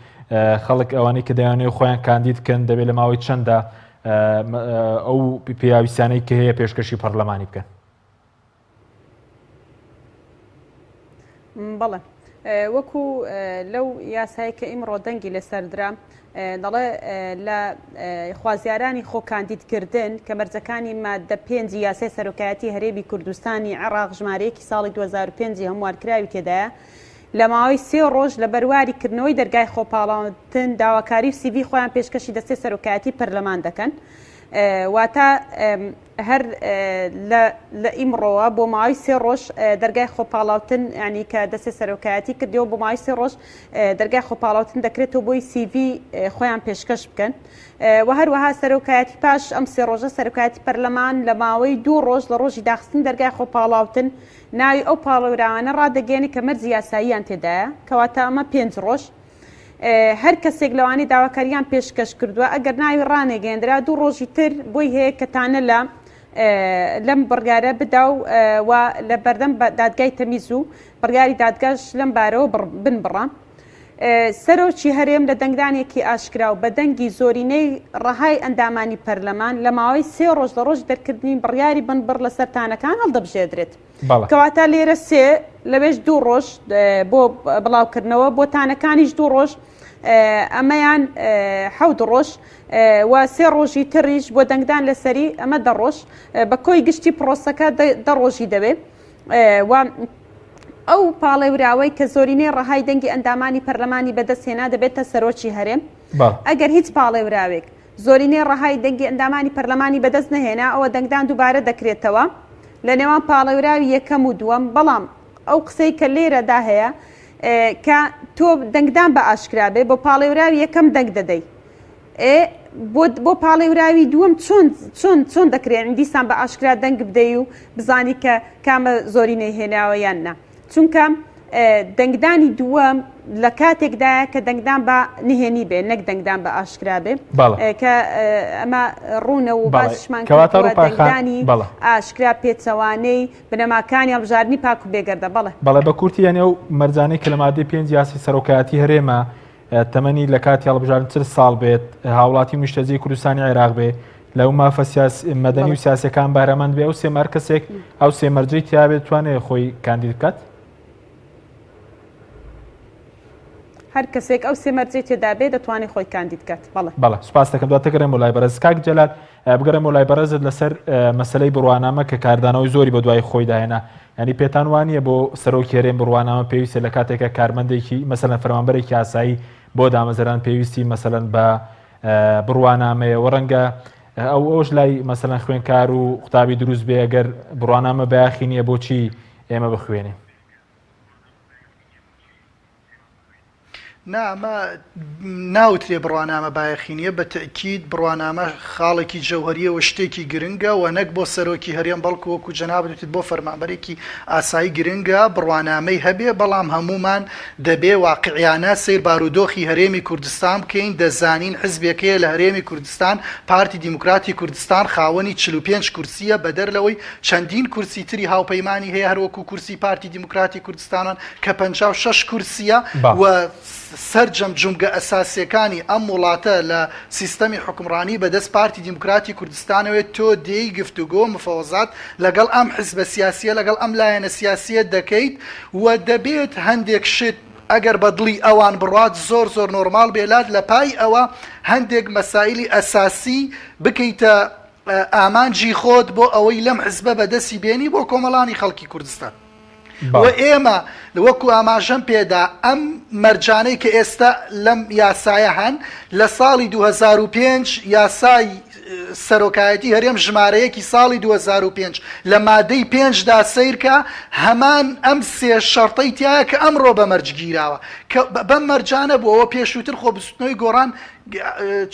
خەڵک ئەوانەی کە دەیانێت خۆیان کاندید بکەن دەبێت لە ماوەی چەندە ئەو پیاویستانەی کە هەیە پێشکەشی پەرلەمانی بکەن؟ بەڵێ وەکو لەو یاسایی کە ئیمڕۆ دەنگی لەسەردرا دەڵێ لە خوازیارانی خۆکاندیدکردن کە مەرجەکانی مادە 5 یاسای سەرۆکایەتی هەرێمی کوردستانی عێراق ژمارەیەکی ساڵی 2005 هەموارکراوی تێدایە لە ماوەی 3 ڕۆژ لە بەرواریکردنەوەی دەرگای خۆپاڵاوتن داواکاری و سیڤی خۆیان پێشکەشی دەستەی سەرۆکایەتی پەرلەمان دەکەن. واتە هەر لە ئیمڕۆوە بۆ ماوەی 3 ڕۆژ دەرگای خۆپاڵاوتن ینی کە دەستەی سەرۆکایەتی کردیەوە بۆ ماوەی 3 ڕۆژ دەرگای خۆپاڵاوتن دەکرێتەوە بۆی سیڤی خۆیان پێشکەش بکەن. و هەروەها سەرۆکایەتی پاش ئەم 3 ڕۆژە سەرۆکایەتی پەرلەمان لە ماوەی 2 ڕۆژ لە ڕۆژی داخستن دەرگای خۆپاڵاوتن ناوی ئەو پاڵەوراوانە ڕادەگەێنی کە مەرجی یاساییان تێدایە کەواتە ئەمە 5 ڕۆژ. هەر کەسێک لەوانی داواکاریان پێشکەش کردووە ئەگەر ناوی ڕانێگەێنرا 2 ڕۆژی تر بۆی هەیە کەتانە لەم بڕگارە بدا و لە بەردەم دادگای تەمیز و بڕگاری دادگاش لەم بارەوە بنبڕە. سەرۆکی هەرێم لە دەنگدانێکی ئاشکرا و بە دەنگی زۆرینەی ڕەهای ئەندامانی پەرلەمان لە ماوەی 3 ڕۆژ لە ڕۆژ دەرکردنی بڕیاری بنبڕ لە سەرتانەکان هەڵدەبژێدرێت. کەواتە لێرە 3 لەبێش 2 ڕۆژ بۆ بڵاوکردنەوە بۆ تانەکانیش 2 ڕۆژ ئەمەیان 7 ڕۆژ و 3 ڕۆژی تریش بۆ دەنگدان لەسەری ئەمە 10 ڕۆژ بە کۆی گشتی پرۆسەکە 10 ڕۆژی دەبێت. ئەو پاڵێوراوەی کە زۆرینەی ڕەهای دەنگی ئەندامانی پەرلەمانی بەدەستهێنا دەبێتە سەرۆکی هەرێم. ئەگەر هیچ پاڵێوراوێک زۆرینەی ڕەهای دەنگی ئەندامانی پەرلەمانی بەدەست نەهێنا ئەوە دەنگدان دووبارە دەکرێتەوە لە نێوان پاڵێوراوی یەکەم و دووەم. بەڵام ئەو قسەی کە لێرەدا هەیە کە تۆ دەنگدان بە ئاشکرا بێ بۆ پاڵێوراوی یەکەم دەنگ دەدەی بۆ پاڵێوراوی دووەم چۆن دەکرێن دیسان بە ئاشکرا دەنگ بدەی و بزانی کە کامە زۆری نەیهێناوە یان نا چونکە دەنگدانی دووەم لە کاتێکدایە کە دەنگدان بە نهێنی بێ نەک دەنگدان بە ئاشکرا بێ کە ئەمە ڕوونە و باشمان دەنگدانی ئاشکرا پێچەوانەی بنەماکانی هەڵبژاردننی پاک و بێگەردە بەڵێ بە کورتی یانێ و مەرجانەی کە لە مادەی 5 یاسی سەرۆکایەتی هەرێمە تەمەنی لە کاتی هەڵبژاردن 40 ساڵ بێت هاوڵاتی موشتەجی کوردستانی عێراق بێ لەو مافە مەدەنی و سیاسەکان بارەمەند بێ ئەو سێمەر کەسێک ئەو سێمەرجەی تیابێت توانێت خۆی کاندید بکات هەر کەسێک ئەو سێمەرجەی تێدا بێ دەتوانێت خۆی کاندید بکات بەڵێ سوپاس دەکەم دواتەگەڕێم بۆ لای بەرز کاک جەلال بگەڕێم بۆ لای بەرزت لەسەر مەسەلەی بڕوانامە کە کاردانەوەی زۆری بە دوای خۆی داهێنا ینی پێتان وانییە بۆ سەرۆکی هەرێم بڕوانامە پێویستە لە کاتێکە کارمەندێکی مەسەلەن فەرمانبەرێکی ئاسایی بۆ دامەزەران پێویستی مەسەلەن بە بڕوانامەیە و ڕەنگە ئەوش لای مەسەلەن خوێنکار و قوتابی دروست بێ ئەگەر بڕوانامە بەیاخی نییە بۆچی ئێمە بخوێنین نامە ناوترێ بڕوانامە بایەخینیە بە تەکید بڕوانامە خاڵێکی جەوهریە و شتێکی گرنگە و نەک بۆ سەرۆکی هەرێم بەڵکو وەکو جەنابێت بۆ فەرمانبەرێکی ئاسایی گرنگە بڕوانامەی هەبێ بەڵام هەمومان دەبێ واقعیانە سیر بارودۆخی هەرێمی کوردستان بکەین دەزانین حزبێکەیە لە هەرێمی کوردستان پارتی دیموکراتی کوردستان خاوەنی 45 کورسیە بەدەر لەوەی چەندین کورسی تری هاوپەیمانی هەیە هەروەکو کورسی پارتی دیموکراتی کوردستانان کە 56 کورسیە و سەرجەم جومگە ئەساسیەکانی ئەم وڵاتە لە سیستەمی حکومڕانی بەدەست پارتی دیموکراتی کوردستانەوەی تۆ دێی گفتوگۆ مفەوەزات لەگەڵ ئەم حزبە سیاسیە لەگەڵ ئەم لایەنە سیاسیە دەکەیت و دەبێت هەندێک شت ئەگەر بەدڵی ئەوان بڕات زۆر نۆرمال بێلات لە پای ئەوە هەندێک مەسائلی ئەساسی بکەیتە ئامانجی خۆت بۆ ئەوەی لەم حزبە بەدەستی بێنی بۆ کۆمەڵانی خەڵکی کوردستان و ئێمە وەکو ئاماژەم پێدا ئەم مەرجانەی کە ئێستا لەم یاسایە هەن لە ساڵی 2005 یاسای سەرۆکایەتی هەرێم ژمارەیەکی ساڵی 2005 لە مادەی 5دا سیرکە هەمان ئەم سێ شەرتەی تایە کە ئەمڕۆ بە مەرجگیراوە کە بەم مەرجانە بووەوە پێشووتر خۆبستنەوەی گۆڕان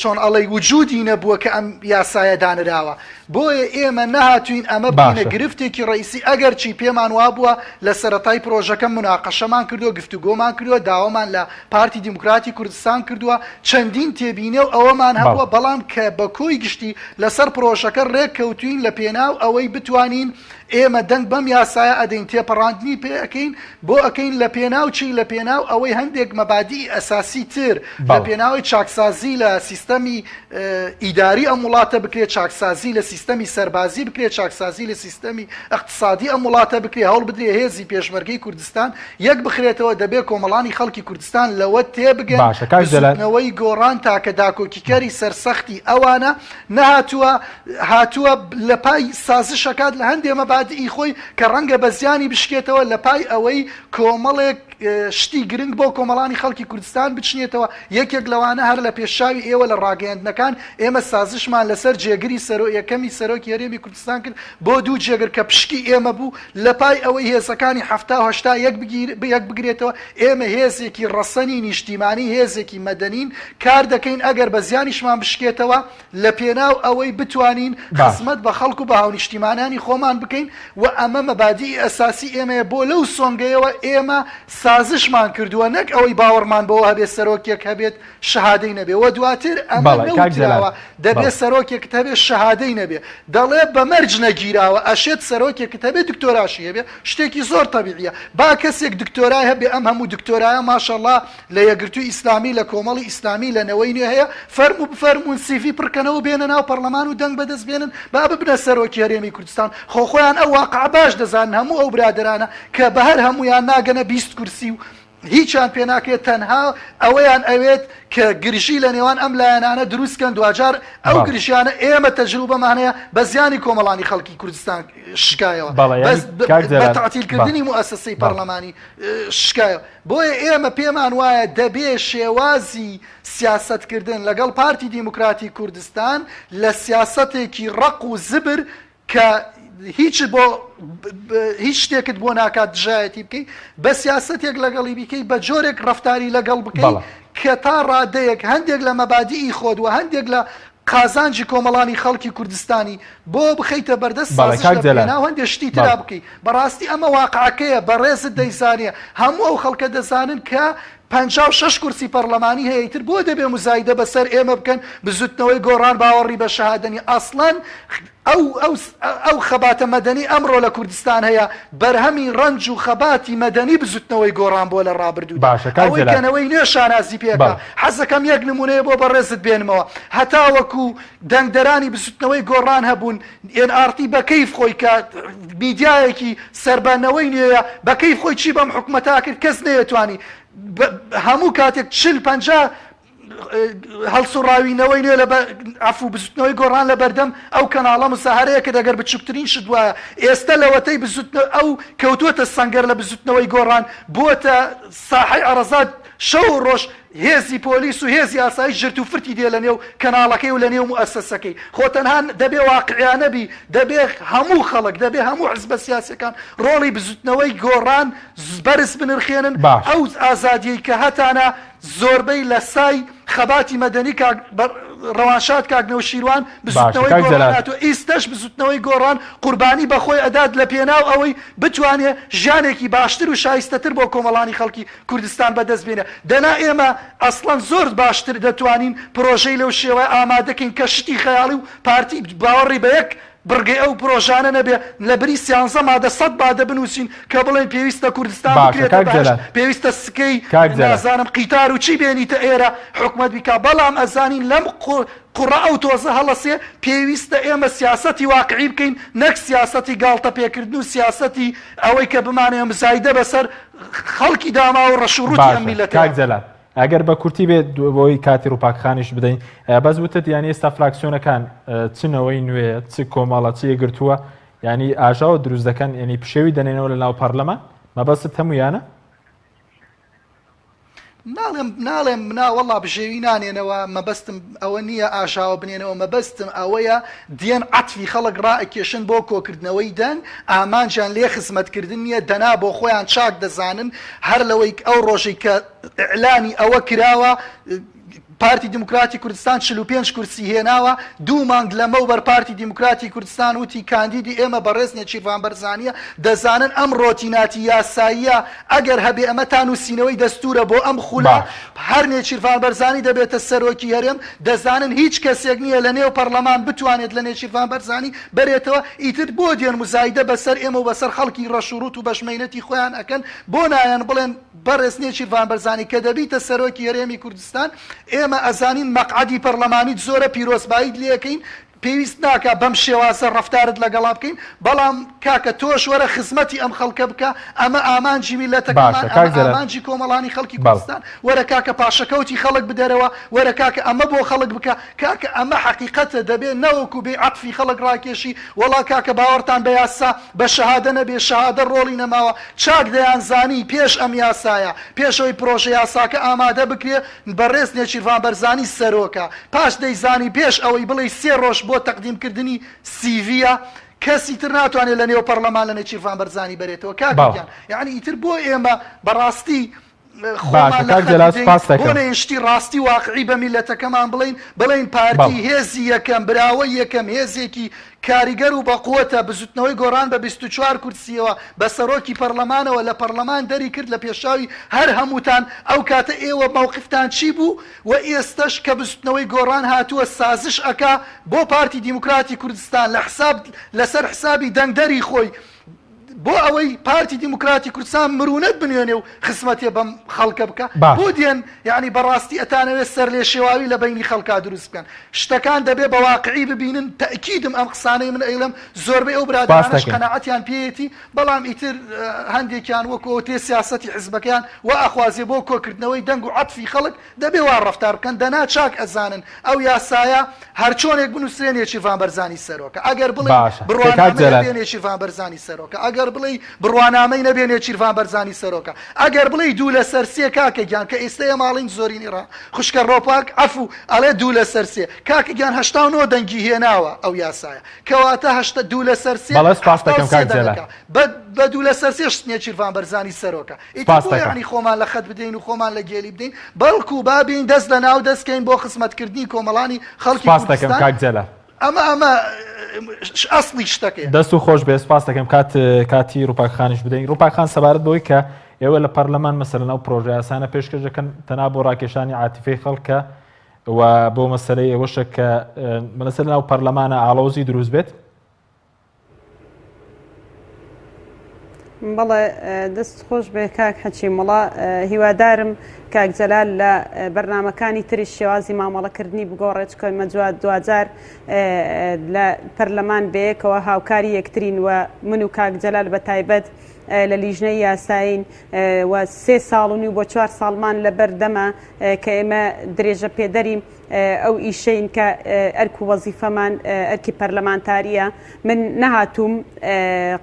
چۆن ئەڵەی وجودی نەبووە کە ئەم یاسایە دانراوە بۆیە ئێمە نەهاتوین ئەمە بینە گرفتێکی ڕئیسی ئەگەر چی پێمان وابووە لە سەرەتای پرۆژەکە مناقەشەمان کردووە گفتوگۆمان کردووە داوامان لە پارتی دیموکراتی کوردستان کردووە چەندین تێبینێ و ئەوەمان هەبووە بەڵام کە بە کۆی گشتی لەسەر پرۆژەکە ڕێککەوتوین لە پێناو ئەوەی بتوانین ئێمە دەنگ بەم یاسایە ئەدەین تێپەڕاندنی پێ ئەەکەین بۆ ئەەکەین لە پێناو چی لە پێناو ئەوەی هەندێک مەبادی ئەساسی تر لە پێناوی چاکسازی لە سیستەمی ئیداری ئەم وڵاتە بکرێت چاکسازی لە سیستەمی سەربازی بکرێت چاکسازی لە سیستەمی اقتصادی ئەم وڵاتە بکرێت هەوڵ بدرێ هێزی پێشمەرگەی کوردستان یەک بخرێتەوە دەبێت کۆمەڵانی خەڵکی کوردستان لەوە تێبگەن بزوتنەوەی گۆڕان تاکە داکۆکیکەری سەرسەختی ئەوانە نەهاتووە هاتووە لە پای سازشەکات لە هەندێ مەبادی خۆی کە ڕەنگە بە زیانی بشکێتەوە لە پای ئەوەی کۆمەڵێک شتی گرنگ بۆ کۆمەڵانی خەڵکی کوردستان بچنێتەوە یەکێک لەوانە هەر لە پێشاوی ئێوە لە ڕاگەیاندنەکان ئێمە سازشمان لەسەر جێگری یەکەمی سەرۆکی هەرێمی کوردستان کرد بۆ دوو جێگر کە پشکی ئێمە بوو لە پای ئەوەی هێزەکانی هەفتا یەک بگرێتەوە ئێمە هێزێکی ڕەسەنی نیشتیمانی هێزێکی مەدەنین کار دەکەین ئەگەر بە زیانیشمان بشکێتەوە لە پێناو ئەوەی بتوانین خزمەت بە خەڵک و بە هاونیشتیمانانی خۆمان بکەین و ئەمە مەبادی ئەساسی ئێمەیە بۆ لەو سۆنگەیەوە ئێمە سازشمان کردووە نەک ئەوەی باوەڕمان بەوە هەبێت سەرۆکێک هەبێت شەهادەی نەبێ و دواتر ئەمە نەوتراوە دەبێت سەرۆکێکت هەبێت شەهادەی نەبێ دەڵێ بە مەرج نەگیراوە ئەشێت سەرۆکێکت هەبێت دکتۆراشی هەبێ شتێکی زۆر تەبیعیە با کەسێک دکتۆرای هەبێ ئەم هەموو دکتۆرایە ماشەڵڵا لە یەکگرتووی ئیسلامی لە کۆمەڵی ئیسلامی لە نەوەی نوێ هەیە فەرمو بفەرمون سیڤی پڕکەنەوە بێنە ناو پەرلەمان و دەنگ بەدەست بێنن با ببنە سەرۆکی هەرێمی کوردستان خۆخۆیان ئەو واقع باش دەزانن هەموو ئەو برادرانە کە بە هەر هەمویان ناگەنە 20 کورسی و هیچیان پێ ناکرێت تەنها ئەوەیان ئەوێت کە گرژی لە نێوان ئەم لایەنانە دروستکەن دوجار ئەو گرژیانە ئێمە تەجروبەمانەیە بە زیانی کۆمەڵانی خەڵکی کوردستان شکایەوە بە تعتیلکردنی موسسەی پەرلەمانی شکایەوە بۆیە ئێمە پێمان وایە دەبێ شێوازی سیاسەتکردن لەگەڵ پارتی دیموکراتی کوردستان لە سیاسەتێکی ڕق و زبر کە هیچ شتێکت بۆ ناکات دژایەتی بکەی بە سیاسەتێک لەگەڵی بکەی بە جۆرێک ڕەفتاری لەگەڵ بکەی کە تا ڕادەیەک هەندێک لە مەبادیئی خۆت و هەندێک لە قازانجی کۆمەڵانی خەڵکی کوردستانی بۆ بخەیتە بەردەست سازش لە پێناو هەندێک شتی ترا بکەیت بەڕاستی ئەمە واقعەکەیە بەڕێزت دەیزانێ هەموو ئەو خەڵکە دەزانن کە 56 کورسی پەرلەمانی هەیە تر بۆ دەبێ مزایدە بەسەر ئێمە بکەن بزوتنەوەی گۆڕان باوەڕی بە شەهادەنی ئەسڵەن ئەو خەباتە مەدەنی ئەمڕۆ لە کوردستان هەیە بەرهەمی ڕەنج و خەباتی مەدەنی بزوتنەوەی گۆڕان بۆ لە ڕابردوودا ئەوەی کەنەوەی نوێ شانازی پێکە حەزەکەم یەک نمونەیە بۆ بەڕێزت بێنمەوە هەتا وەکو دەنگدەرانی بزوتنەوەی گۆڕان هەبوون NRT بە کەیف خۆی کە میدیایەکی سەربانەوەی نوێیە بە کەیف خۆی چی بەم حکومەتا کرد کەس نەیەتوانی هەموو کاتێک 40-50 هەڵسوڕاوینەوەی نوێ لە عفو بزوتنەوەی گۆڕان لە بەردەم ئەو کەناڵە مساهەرەیە کە دەگەر بچووکترین شت وایە ئێستا لەوەتەی بزوتنەوە ئەو کەوتووەتە سەنگەر لە بزوتنەوەی گۆڕان بووەتە ساحەی عەرەزات شەو ڕۆژ هێزی پۆلیس و هێزی ئاسایی ژرت و فرتی دێ لە نێو کەناڵەکەی و لە نێو مؤسسەکەی خۆتەنها دەبێ واقعیانەبی دەبێ هەموو خەڵک دەبێ هەموو حزبە سیاسیەکان ڕۆڵی بزوتنەوەی گۆڕان بەرز بنرخێنن ئەو ئازادیەی کە هەتانە زۆربەی لە سای خەباتی مەدەنی ڕەوانشاد کاکنەوە شیروان بزوتنەوەی گۆڕاناتوە ئیستەش بزوتنەوەی گۆڕان قوربانی بەخۆی ئەدات لە پێناو ئەوەی بتوانێت ژیانێکی باشتر و شایستەتر بۆ کۆمەڵانی خەڵکی کوردستان بەدەست بێنێ دەنا ئێمە ئەسڵەن زۆر باشتر دەتوانین پرۆژەی لەو شێوە ئامادەکەین کە شتی خەیاڵی و پارتی باوەڕی بە یەک بڕگەی ئەو پرۆژانە نەبێ لە بری 13 مادە 100 مادە بنووسین کە بڵێن پێویستە کوردستان بکرێتە باش پێویستە سکەی نازانم قیتار و چی بێنیتە ئێرە حکومەت بیکا بەڵام ئەزانین لەم قوڕە ئەو تۆزە هەڵەسێ پێویستە ئێمە سیاسەتی واقعی بکەین نەک سیاسەتی گاڵتە پێکردن و سیاسەتی ئەوەی کە بمانێ مزایدە بەسەر خەڵکی داما و ڕەشوڕوتی ئەم میلەتە ئەگەر بە کورتی بێت بۆی کاتی ڕووپاکخانیش بدەین بەس وتت یانی ئێستا فراکسیۆنەکان چنەوەی نوێ چ کۆمەڵە چی گرتووە ینی ئاژاوە دروست دەکەن ینی پشێوی دەنێنەوە لە ناو پەرلەمان مەبەست هەموویانە ناڵێم مناوەڵا بژێوی نانێنەوە مەبەستم ئەوە نییە ئاژاوە بنێنەوە مەبەستم ئەوەیە دێن عەتفی خەڵک ڕائەکێشن بۆ کۆکردنەوەی دەنگ ئامانجیان لێ خزمەتکردن نییە دەنا بۆ خۆیان چاک دەزانن هەر لەوەی ئەو ڕۆژەی کە ئیعلانی ئەوە کراوە پارتی دموکراتی کوردستان 45 کورسی هێناوە 2 مانگ لەمەوبەر پارتی دموکراتی کوردستان وتی کاندیدی ئێمە بەڕێز نێچیروان بەرزانیە دەزانن ئەم ڕۆتیناتی یاساییە ئەگەر هەبێ ئەمە تانووسینەوەی دەستورە بۆ ئەم خولا هەر نێچیروان بەرزانی دەبێتە سەرۆکی هەرێم دەزانن هیچ کەسێک نییە لە نێو پەرلەمان بتوانێت لە نێچیروان بەرزانی بەرێتەوە ئیتر بۆ دێن مزایدە بەسەر ئێمە و بەسەر خەڵکی ڕەشوڕوت و بەشمەینەتی خۆیان ئەکەن بۆ نایەن بڵێن بەڕێز نێچیروان بەرزانی کە دەبیتە سەرۆکی هەرێمی کوردستان ئێمە ئەزانین مەقعەدی پەرلەمانیت زۆرە پیرۆزباییت لێەکەین پێویست ناکە بەم شێوازە ڕەفتارت لەگەڵا بکەین بەڵام کاکە تۆش وەرە خزمەتی ئەم خەڵکە بکە ئەمە ئامانجی میلەتەکەمان ئامانجی کۆمەڵانی خەڵکی کوردستان وەرە کاکە پاشەکەوتی خەڵک بدەرەوە وەرە کاکە ئەمە بۆ خەڵک بکە کاکە ئەمە حەقیقەتە دەبێت نەوەکو بێ عەتفی خەڵک ڕاکێشی وەڵا کاکە باوەڕتان بە یاسا بە شەهادە نەبێ شەهادە ڕۆڵی نەماوە چاک دەیان زانی پێش ئەم یاسایە پێشەوەی پرۆژە یاساکە ئامادە بکرێ بەڕێز نێچیروان بەرزانی سەرۆکە پاش دەیزانی پێش ئەوەی بڵێ 3 ڕۆژ بۆ تەقدیمکردنی سیڤە کەسی تر ناتوانێت لە نێو پەرلەمان لە نێچیروان بەرزانی بەرێتەوە کاکیان یعنی ئیتر بۆ ئێمە بەڕاستی بۆ شتی ڕاستی واقعی بە میلەتەکەمان بڵێن پارتی هێزی یەکەم براوەی یەکەم هێزێکی کاریگەر و بەقووەتە بزوتنەوەی گۆڕان بە 24 کورسیەوە بە سەرۆکی پەرلەمانەوە لە پەرلەمان دەری کرد لە پێشاوی هەر هەمووتان ئەو کاتە ئێوە مووقفتان چی بوو و ئێستش کە بزوتنەوەی گۆڕان هاتووە سازش ئەکا بۆ پارتی دیموکراتی کوردستان لەسەر حسابی دەنگدەری خۆی بۆ ئەوەی پارتی دیموکراتی کوردستان مرونەت بنوێنێ و خزمەتێ بەم خەڵکە بکە بۆ دێن یعنی بەڕاستی ئەتانەوێت سەر لێ شێواوی لە بینی خەڵکا دروست بکەن شتەکان دەبێ بە واقعی ببینن تەکیدم ئەم قسانەی من ئەیڵم زۆربەی ئەو برادرانش قەناعەتیان پێیەتی بەڵام ئیتر هەندێکیان وەکو تێ سیاسەتی حزبەکەیان و ئەخوازێ بۆ کۆکردنەوەی دەنگ و عەتفی خەڵک دەبێ وا ڕەفتار بکەن دەنا چاک ئەزانن ئەو یاسایە هەر چۆنێک بنووسێ نێچیروان بەرزانی سەرۆکە ئەگەر بڵێ بڕوانامەیە نێچیروان بەرزانی سەرۆکە ئەگەر ئەگەر بڵێ بڕوانامەی نەبێنێ چیرفان بەرزانی سەرۆکە ئەگەر بڵێ دوو لە سەرسێ کاکەگیان کە ئێستەیە ماڵین زۆرینی ڕا خوشکە ڕۆپاک ئەفو ئەڵێ دوو لە سەرسێ کاکەگیان 89 دەنگی هێناوە ئەو یاسایە کەواتە 2 لە سەرسێ بە دوو لە سەرسێ شتنیە چیرفان بەرزانی سەرۆکە ئیتر خۆمان لە خەت بدەین و خۆمان لە گێلی بدەین بەڵکو بابین دەست لە ناو دەستکەین بۆ خزمەتکردنی کۆمەڵانی خەڵکی کوردستان ئەمە ئەسڵی شتەکەی دەست و خۆش بێ سپاس دەکەم کاتی ڕووپاکخانیش بدەین ڕووپاکخان سەبارەت بەوەی کە ئێوە لە پەرلەمان مەسەلەن ئەو پرۆژە یاسانە پێشکەشەکەن تەنها بۆ ڕاکێشانی عاتیفەی خەڵکە و بۆ مەسەلەی ئێوەشە کە مەسەلەن ئەو پەرلەمانە ئاڵۆزی دروست بێت بەڵێ دەست خۆش بێ کاک حەچی مڵا هیوادارم کاک جەلال لە بەرنامەکانی تری شێوازی مامەڵەکردنی بگۆڕێت کۆمە دوجار لە پەرلەمان بەیەکەوە هاوکاری یەکترین و من و کاک جەلال بە تایبەت لە لیژنەی یاساین و 3 ساڵ بۆ 4 ساڵمان لە بەردەمە کە ئێمە درێژە پێدەریم ئەو ئیشەین کە ئەرک و وەزیفەمان ئەرکی پەرلەمانتاریە من نەهاتووم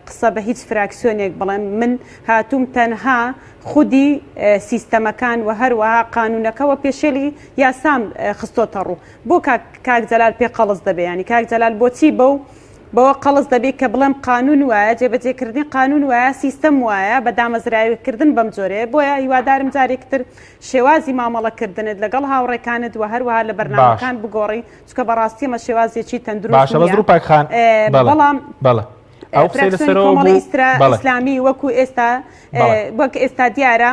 قسە بە هیچ فراکسیۆنێک بڵێم من هاتووم تەنها خودی سیستەمەکان و هەروەها قانونەکەەوە پێشێلی یاسام خستۆتە ڕوو بۆ کاک جەلال پێ قەڵز دەبێ ینی کاک جەلال بۆچی بەوە قەڵز دەبێت کە بڵێم قانون وایە جێبەجێکردنی قانون وایە سیستەم وایە بە دامەزراویکردن بەم جۆرەیە بۆیە هیوادارم جارێکتر شێوازی مامەڵەکردنت لەگەڵ هاوڕێکانت و هەروەها لە بەرنامەکان بگۆڕی چکە بەڕاستی مە شێوازێکی تەندروست بەڵام کۆمەڵی ئیسلامی وەکو ئێستا دیارە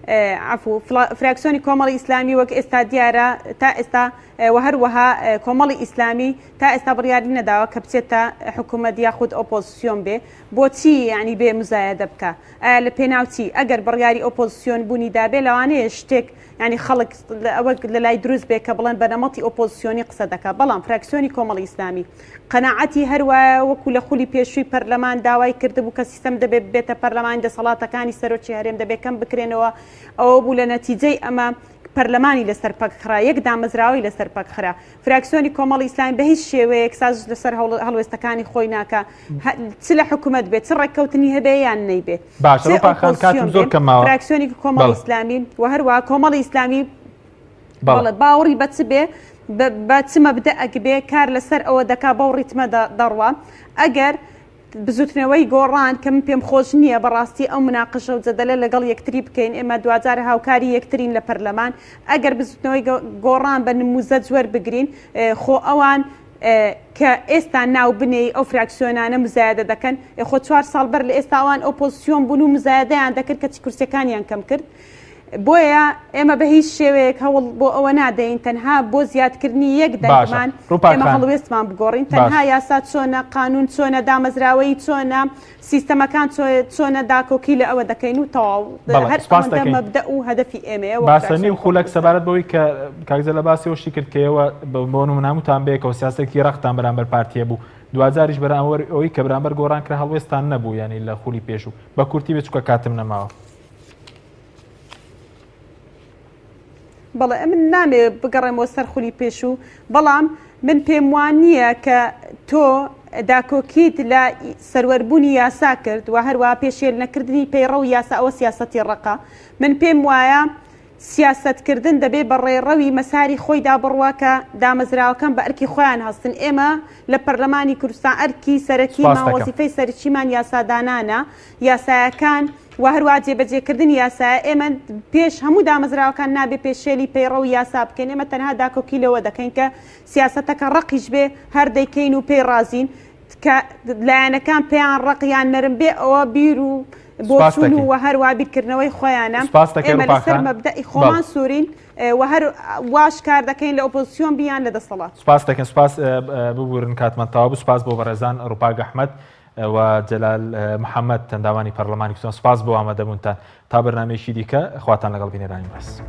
عفو فراکسیۆنی کۆمەڵی ئیسلامی وەک ئێستا دیارە تا ئێستا و هەروەها کۆمەڵی ئیسلامی تا ئێستا بڕیاری نەداوە کە بچێتە حکوومەت یاخود ئۆپۆزیسیۆن بێ بۆچی ینی بێ مزایەدە بکە ئایا لە پێناوچی ئەگەر بڕیاری ئۆپۆزیسیۆن بوونی دابێ لەوانەیە شتێک ینی خەڵک ئەوە لە لای دروست بێ کە بڵێن بەنەمەڵی ئۆپۆزیسیۆنی قسە دەکە بەڵام فراکسیۆنی کۆمەڵی ئیسلامی قەناعەتی هەروایە وەکو لە خولی پێشووی پەرلەمان داوای کردبوو کە سیستەم دەبێت بێتە پەرلەمانی دەسەڵاتەکانی سەرۆکی هەرێم دەبێت کەم بکرێنەوە ئەوە بوو لە نەتیجەی ئەمە پەرلەمانی لەسەر پەکخرا یەک دامەزراوی لەسەر پەکخرا فراکسیۆنی کۆمەڵی ئیسلامی بە هیچ شێوەیەک ساز لەسەر هەڵوێستەکانی خۆی ناکە چ لە حکوومەت بێت چ ڕێککەوتنی هەبێ یان نەیبێ فراکسیۆنی کۆمەڵی ئیسلامی و هەروە کۆمەڵی ئیسلامی باوەڕی بە چ بێ بە چ مەبدەئەک بێ کار لەسەر ئەوە دەکا بەو ڕیتمە دەڕوا ئەگەر بزوتنەوەی گۆڕان کە من پێم خۆش نییە بەڕاستی ئەو مناقشە و جەدەلە لەگەڵ یەکتری بکەین ئێمە دوجار هاوکاری یەکترین لە پەرلەمان ئەگەر بزوتنەوەی گۆڕان بە نموزە جوەر بگرین خۆ ئەوان کە ئێستا ناو بنێی ئەو فراکسیۆنانە مزایەدە دەکەن خۆ 4 ساڵ بەر لە ئێستاوان ئۆپۆزیسیۆن بوون و مزایەدەیان دەکرد کە کورسەکانیان کەم کرد بۆیە ئێمە بە هیچ شێوەیەک هەوڵ بۆ ئەوە نادەین تەنها بۆ زیادکردنی یەک دەنگمان ئێمە هەڵوێستمان بگۆڕین تەنها یاسا چۆنە قانون چۆنە دامەزراوەی چۆنە سیستەمەکان چۆنە داکۆکی لە ئەوە دەکەین و تەواو هەر ئەوەندە مەبدە و هەدەفی ئێمەیە باسەنی و خولەک سەبارەت بەوەی کە کاکزە لە باسیەوەشی کرد کە ئێوە بۆ نمونامتان بێکەوە سیاسەتی ڕەختان بەرامبەر پارتیە بوو دوجاریش بەرامبەر ئەوەی کە بەرامبەر گۆڕانکرا هەڵوێستان نەبوو ینی لە خولی پێش و بە کورتی بچووکە کاتم نەماوە بەڵێ من نامێ بگەڕێمەوە سەر خولی پێشوو بەڵام من پێم وان نییە کە تۆ داکۆکیت لە سەروەربوونی یاسا کرد و هەروە پێشێل نەکردنی پەیڕە و یاسا ئەوە سیاسەتی ڕقە من پێم وایە سیاستکردن دەبێ بە ڕێڕەوی مەساری خۆیدا بڕوا کە دامەزراوەکان بە ئەرکی خۆیان هەستن ئێمە لە پەرلەمانی کوردستان ئەرکی سەرەکی ماوەزیفەی سەرچیمان یاسادانانە یاسایەکان و هەروە جێبەجێکردنی یاسایە ئێمە پێش هەموو دامەزراوەکان نابێ پێشێلی پەیڕە و یاسا بکەین ئێمە تەنها داکۆکی لەوە دەکەین کە سیاسەتەکە ڕقیش بێ هەر دەیکەین و پێی ڕازین کە لایەنەکان پێیان ڕقیان نەرم بێ ئەوە بیر و بۆچوون و هەروە بیرکردنەوەی خۆیانە ئێمە لەسەر مەبدەئی خۆمان سوورین و هەر واش کار دەکەین لە ئۆپۆزیسیۆن بیان لە دەسەڵات سپاس دەکەن سپاس ببورن کاتمان تەواو بوو سپاس بۆ بەڕێزان ڕووپاک ئەحمەد و جەلال محەممەد تەنداوانی پەرلەمانی کوردستان سپاس بۆ ئامادەبوونتان تا بەرنامەیەکی دیکە خواتان لەگەڵ بینێرانی باس.